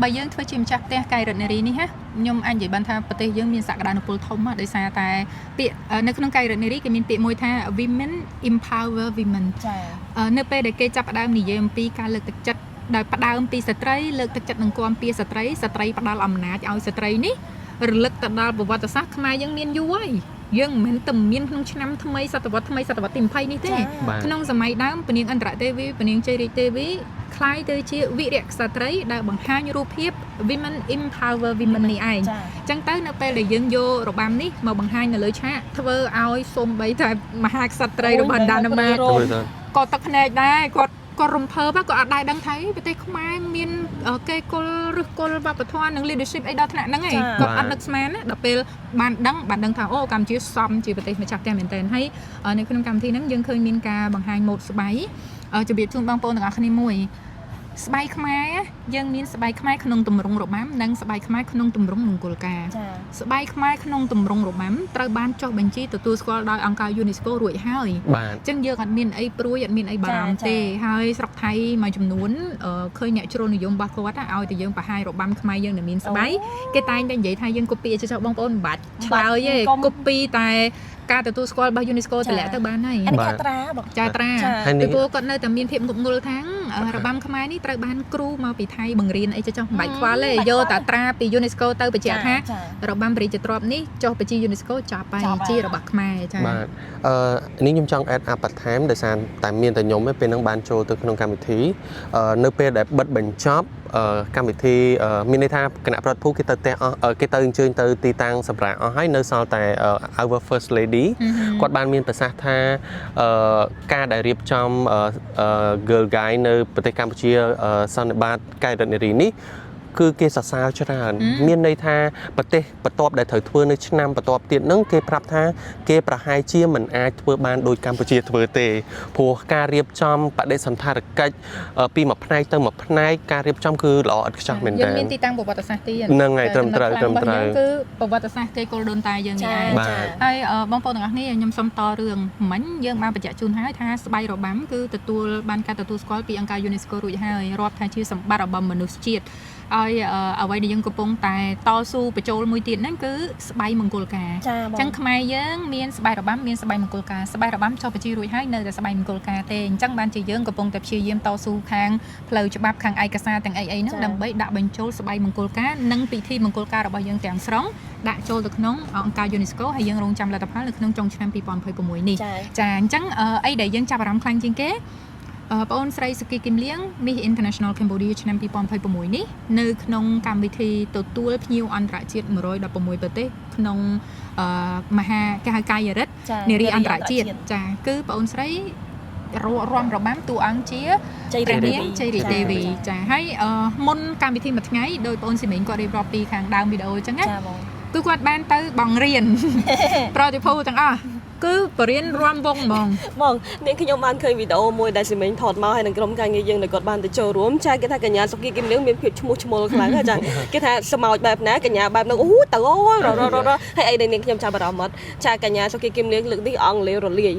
បើយើងធ្វើជាម្ចាស់ផ្ទះកាយរដ្ឋនារីនេះខ្ញុំអាចនិយាយបានថាប្រទេសយើងមានសក្តានុពលធំដោយសារតែពាក្យនៅក្នុងកាយរដ្ឋនារីគេមានពាក្យមួយថា women empower women ចានៅពេលដែលគេចាប់ផ្ដើមនិយាយអំពីការលើកទឹកចិត្តដោយផ្ដើមពីស្ត្រីលើកទឹកចិត្តនឹងគាំពារស្ត្រីផ្ដល់អំណាចឲ្យស្ត្រីនេះរលឹកទៅដល់ប្រវត្តិសាស្ត្រខ្មែរយើងមានយូរហើយយើងមិនមែនតែមានក្នុងឆ្នាំថ្មីសតវត្សទី20នេះទេក្នុងសម័យដើមព្រះនាងអន្តរទេវីព្រះនាងជ័យរាជទេវីคล้ายទៅជាវិរៈក្សត្រីដែលបង្ហាញរូបភាព women empower women នេះឯងអញ្ចឹងទៅនៅពេលដែលយើងយករបាំនេះមកបង្ហាញនៅលើឆាកធ្វើឲ្យសូម្បីតែមហាក្សត្រីរបស់ដាណាម៉ាក៏ទឹកភ្នែកដែរគាត់រំភើបក៏អត់ដែរដឹងថាប្រទេសខ្មែរមានគេគល់ឬគល់វប្បធម៌និង leadership អីដល់ថ្នាក់ហ្នឹងឯងគាត់អត់នឹកស្មានណាដល់ពេលបានដឹងថាអូកម្ពុជាសមជាប្រទេសម្ចាស់ផ្ទះមែនទែនហើយនៅក្នុងកម្មវិធីហ្នឹងយើងឃើញមានការបង្ហាញម៉ូដស្បៃជម្រាបជូនបងប្អូនទាំងអស់គ្នាមួយស្បែកខ្មែរយើងមានស្បែកខ្មែរក្នុងទម្រង់របាំនិងស្បែកខ្មែរក្នុងទម្រង់មង្គលការស្បែកខ្មែរក្នុងទម្រង់របាំត្រូវបានចុះបញ្ជីទទួលស្គាល់ដោយអង្គការ UNESCO រួចហើយអញ្ចឹងយើងអត់មានអីព្រួយអត់មានអីបារម្ភទេហើយស្រុកថៃមួយចំនួនឃើញអ្នកជ្រុលនិយមរបស់គាត់ឲ្យតែយើងបង្ហាញរបាំខ្មែរយើងដែលមានស្បែកគេតែងតែនិយាយថាយើង copy ឲ្យចុះបងប្អូនមិនបាច់ឆ្លើយទេ copy តែការទទួលស្គាល់របស់ UNESCO តម្លាក់ទៅបានហើយចាត្រាពីព្រោះគាត់នៅតែមានភាពងប់ងល់ថារបាំខ្មែរនេះត្រូវបានគ្រូមកពីថៃបង្រៀនអីចុះមិនបាច់ខ្វល់ទេយកតែត្រាពី UNESCO ទៅបញ្ជាក់ថារបាំព្រះរាជទ្រព្យនេះចុះបញ្ជី UNESCO ចាប់ហើយជារបស់ខ្មែរចាបាទនេះខ្ញុំចង់ add up បន្ថែមដោយសារតែមានតែខ្ញុំទេពេលហ្នឹងបានចូលទៅក្នុងកម្មវិធីនៅពេលដែលបិទបញ្ចប់កម្មវិធីមានន័យថាគណៈប្រតិភូគេទៅផ្ទះគេទៅអញ្ជើញទៅទីតាំងសម្រាប់អស់ហើយនៅសល់តែ our first lady គាត់បានមានប្រសាសន៍ថាការដែលរៀបចំ girl guide នៅប្រទេសកម្ពុជាសន្និបាតកាយរដ្ឋនារីនេះគឺគេសរសើរច្រើនមានន័យថាប្រទេសបន្ទាប់ដែលត្រូវធ្វើនៅឆ្នាំបន្ទាប់ទៀតហ្នឹងគេប្រាប់ថាគេប្រហែលជាមិនអាចធ្វើបានដោយកម្ពុជាធ្វើទេព្រោះការរៀបចំបដិសណ្ឋារកិច្ចពីមួយផ្នែកទៅមួយផ្នែកការរៀបចំគឺល្អឥតខ្ចោះមែនតើយើងមានទីតាំងប្រវត្តិសាស្ត្រទៀតហ្នឹងហើយត្រឹមត្រូវគឺប្រវត្តិសាស្ត្រគេគោលដូនតាយើងនេះឯងហើយបងប្អូនទាំងអស់គ្នាខ្ញុំសូមតរឿងមិញយើងបានបញ្ជាក់ជូនហើយថាស្បៃរបាំគឺទទួលបានការទទួលស្គាល់ពីអង្គការ UNESCO រួចហើយរាប់ថាជាសម្បត្តិរបស់មនុស្សជាតិឲ្យអ្វីដែលយើងកំពុងតែតស៊ូបញ្ចូលមួយទៀតហ្នឹងគឺស្បៃមង្គលការអញ្ចឹងខ្មែរយើងមានស្បៃរបាំមានស្បៃមង្គលការស្បៃរបាំចុះបញ្ជីរួចហើយនៅតែស្បៃមង្គលការទេអញ្ចឹងបានជាយើងកំពុងតែព្យាយាមតស៊ូខាងផ្លូវច្បាប់ខាងឯកសារទាំងអីហ្នឹងដើម្បីដាក់បញ្ចូលស្បៃមង្គលការនិងពិធីមង្គលការរបស់យើងទាំងស្រុងដាក់ចូលទៅក្នុងអង្គការ UNESCO ហើយយើងរងចាំលទ្ធផលនៅក្នុងចុងឆ្នាំ2026នេះចាអញ្ចឹងអីដែលយើងចាប់អារម្មណ៍ខ្លាំងជាងគេបងអូនស្រីសុគីគឹមលៀង Miss International Cambodia ឆ្នាំ2026នេះនៅក្នុងកម្មវិធីទទួលភ្ញៀវអន្តរជាតិ116ប្រទេសក្នុងមហាកាយរដ្ឋនារីអន្តរជាតិចាគឺបងអូនស្រីរួមរបាំតួអង្គជាព្រះនាងជ័យរាជទេវីចាហើយមុនកម្មវិធីមួយថ្ងៃដោយបងអូនស៊ីមីងគាត់រៀបរាប់ពីខាងដើមវីដេអូអញ្ចឹងណាគឺគាត់បានទៅបង្រៀនប្រតិភូទាំងអស់គឺបរៀនរាំវងហ្មងនាងខ្ញុំបានឃើញវីដេអូមួយដែលស៊ីមីងថតមកហើយនឹងក្រុមការងារយើងដែលគាត់បានទៅចូលរួមចាគេថាកញ្ញាសុគីគឹមលៀងមានភាពឈ្មោះឈ្មោលខ្លាំងចាគេថាសមោចបែបណាកញ្ញាបែបហ្នឹងអូទៅអូហើយអីដែលនាងខ្ញុំចាប់អារម្មណ៍អត់ចាកញ្ញាសុគីគឹមលៀងលើកនេះអង់គ្លេសរលាយ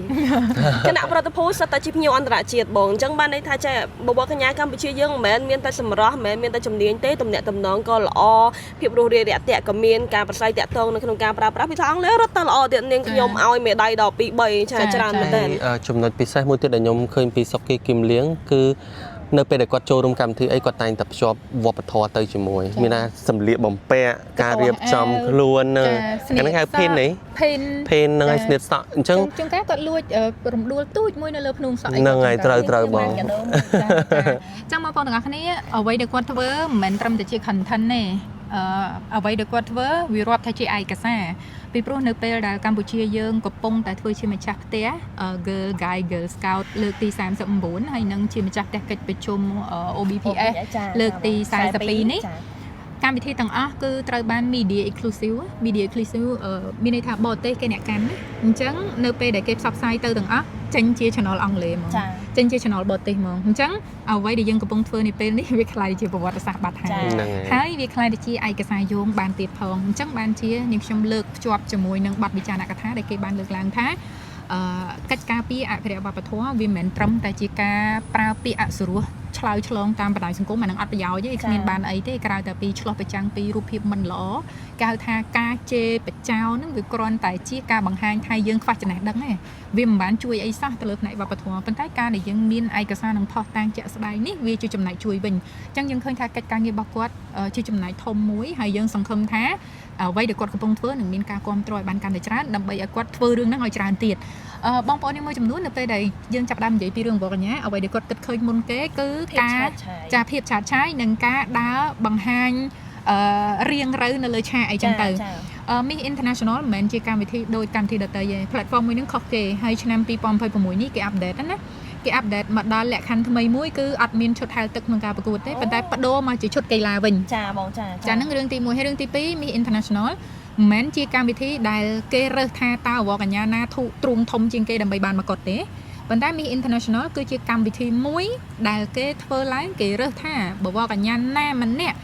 គណៈប្រតិភូសិតតែជាភ្ញៀវអន្តរជាតិបងអញ្ចឹងបានន័យថាចាបបកញ្ញាកម្ពុជាយើងមិនមែនមានតែសម្រស់មិនមែនមានតែជំនាញទេទំនាក់ទំនងក៏ល្អភាពរស់រាយរាក់ទាក់ក៏មានការប្រស័យតាក់ទងនៅក្នុងការប្រើប្រាស់ភាសាអង់គ្លេសរត់ទៅល្អទៀតនាងខ្ញុំឲ្យមេដាយដល់2 3ចាច្រើនមែនតើចំណុចពិសេសមួយទៀតដែលខ្ញុំឃើញពីសុកគីគឹមលៀងគឺនៅពេលដែលគាត់ចូលរួមកម្មវិធីអីគាត់តែងតែភ្ជាប់វប្បធម៌ទៅជាមួយមានថាសម្លៀកបំពាក់ការរៀបចំខ្លួនហ្នឹងហៅភិនហ្នឹងហើយស្នៀតសក់អញ្ចឹងជួនកាលគាត់លួចរំដួលទូចមួយនៅលើភ្នំសក់ហ្នឹងហើយត្រូវបងអញ្ចឹងបងប្អូនទាំងអស់គ្នាអ្វីដែលគាត់ធ្វើមិនមែនត្រឹមតែជា content ទេអ្វីដែលគាត់ធ្វើវារាប់ថាជាឯកសារពីព្រោះនៅពេលដែលកម្ពុជាយើងកំពុងតែធ្វើជាម្ចាស់ផ្ទះ Girl Guide Girl Scout លើកទី39ហើយនឹងជាម្ចាស់ផ្ទះកិច្ចប្រជុំ OBPS លើកទី42នេះ កម្មវិធីទាំងអស់គឺត្រូវបាន media exclusive មានន័យថាបរទេសគេអ្នកកាន់អញ្ចឹងនៅពេលដែលគេផ្សព្វផ្សាយទៅទាំងអស់ចេញជា channel អង់គ្លេសហ្មងចេញជា channel បរទេសហ្មងអញ្ចឹងអ្វីដែលយើងកំពុងធ្វើនេះពេលនេះវាខ្លាយជាប្រវត្តិសាស្ត្របាត់ហើយវាខ្លាយទៅជាឯកសារយោងបានទៀតផងអញ្ចឹងបានជានាងខ្ញុំលើកភ្ជាប់ជាមួយនឹងបទវិចារណកថាដែលគេបានលើកឡើងថាកិច្ចការពីអភិរក្សវប្បធម៌វាមិនមែនត្រឹមតែជាការប្រើពាក្យអសុរោះឆ្លើយឆ្លងតាមបណ្ដាញសង្គមអានឹងអត់ប្រយោជន៍ទេគ្មានបានអីទេក្រៅតែពីឆ្លោះប្រចាំងពីរូបភាពមិនល្អគេហៅថាការជេរបចោហ្នឹងវាគ្រាន់តែជាការបង្ហាញថាយើងខ្វះចំណេះដឹងទេវាមិនបានជួយអីសោះទៅលើផ្នែកវប្បធម៌ប៉ុន្តែការដែលយើងមានឯកសារនិងផុសតាងជាក់ស្ដែងនេះវាជាចំណែកជួយវិញអញ្ចឹងយើងឃើញថាកិច្ចការងាររបស់គាត់ជាចំណែកធំមួយហើយយើងសង្ឃឹមថាអ្វីដែលគាត់កំពុងធ្វើនឹងមានការគាំទ្រឲ្យបានកាន់តែច្រើនដើម្បីឲ្យគាត់ធ្វើរឿងហ្នឹងឲ្យច្រើនទៀតបងប្អូននេះមួយចំនួននៅពេលដែលយើងចាប់ផ្ដើមនិយាយពីរឿងវត្តកញ្ញាអ្វីដែលគាត់គិតឃើញមុនគេគឺការភាពឆាតឆាយនិងការដើរបង្ហាញរៀងរូវនៅលើឆាកអីចឹងទៅMiss International មិនមែនជាកម្មវិធីដូចកម្មវិធីដទៃទេ platform មួយហ្នឹងខុសគេហើយឆ្នាំ2026នេះគេអាប់ដេតណាគេអាប់ដេតមកដល់លក្ខខណ្ឌថ្មីមួយគឺអត់មានឈុតហែលទឹកក្នុងការប្រកួតទេប៉ុន្តែបដូរមកជាឈុតកីឡាវិញចាបងចាហ្នឹងរឿងទី1ហើយរឿងទី2 Miss International មិនមែនជាកម្មវិធីដែលគេរើសថាតើវកញ្ញាណាទ្រូងធំជាងគេដើម្បីបានមកកត់ទេប៉ុន្តែ Miss International គឺជាកម្មវិធីមួយដែលគេធ្វើឡើងគេរើសថាបើវកញ្ញាណាម្នាក់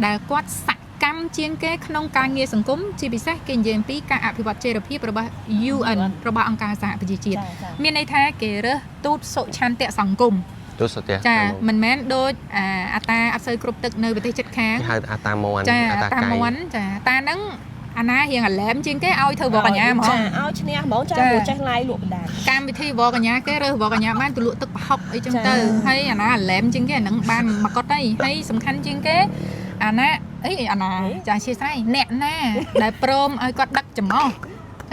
ដែលគាត់សកម្មជាងគេក្នុងការងារសង្គមជាពិសេសគេនិយាយអំពីការអភិវឌ្ឍចីរភាពរបស់ UN របស់អង្គការសហប្រជាជាតិមានន័យថាគេរើសទូតសុឆន្ទៈសង្គមទូតសុឆន្ទៈចាមិនមែនដូចអាតាអត់សូវគ្រប់ទឹកនៅប្រទេសជិតខាងហៅអាតាមន់អាតាកៃចាតាហ្នឹងអាណារៀងអាឡែមជាងគេឲ្យធ្វើវកញ្ញាហ្មងឲ្យឈ្នះហ្មងចាព្រោះចេះឡាយលក់បណ្ដាកម្មវិធីវកញ្ញាគេរើសវកញ្ញាបានទៅលក់ទឹកប្រហុកអីចឹងទៅហើយអាណាអាឡែមជាងគេអាហ្នឹងបានមកកត់ហើយហើយសំខាន់ជាងគេអាណាចាជាស្អីអ្នកណាដែលព្រមឲ្យគាត់ដឹកចំអស់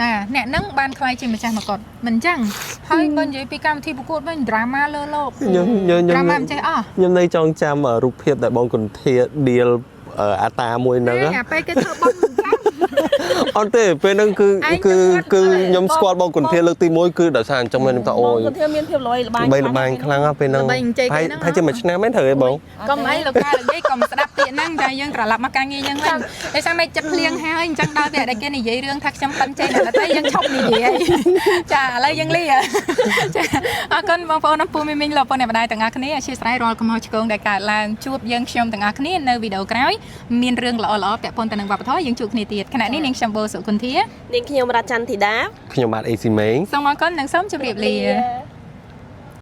ចាអ្នកហ្នឹងបានខ្លាយជាម្ចាស់មកគាត់មិនអញ្ចឹងហើយបើនិយាយពីកម្មវិធីប្រកួតវិញ drama លើលោកខ្ញុំ drama មិនចេះអស់ខ្ញុំនៅចងចាំរូបភាពដែលបងគុនធា deal អាតាមួយហ្នឹងអាពេលគេធ្វើបងអត់ទេពេលហ្នឹងគឺខ្ញុំស្គាល់បងគុនធាលើកទី1គឺដោយសារអញ្ចឹងខ្ញុំថាអូយគុនធាមានភាពល្បីខ្លាំងពេលហ្នឹងហើយជាមួយឆ្នាំហ្នឹងត្រូវទេបងកុំអីលោកកានិយាយកុំស្ដាប់ពាក្យហ្នឹងតែយើងត្រឡប់មកការងារយើងវិញដោយសារមិនចិត្តភ្លៀងហើយអញ្ចឹងដល់ពេលដែលគេនិយាយរឿងថាខ្ញុំប៉ិនចេញដល់តែយើងឈប់និយាយចាឥឡូវយើងលាចាអរគុណបងប្អូនពូមីមីងលោកប្អូនអ្នកម្ដាយទាំងអស់គ្នាអធិស្ឋានរាល់កំហុសឆ្គងដែលកើតឡើងជួបយើងខ្ញុំទាំងអស់គ្នានៅវីដេអូក្រោយមានរឿងល្អៗពាក់ព័ន្ធទៅនឹងវប្បធម៌យើងជួបគ្នាទៀតខណៈនេះនាងខ្ញុំបូសុគន្ធានាងខ្ញុំរតចន្ទធីតាខ្ញុំបាទអេស៊ីមេងសូមអរគុណនិងសូមជម្រាបលា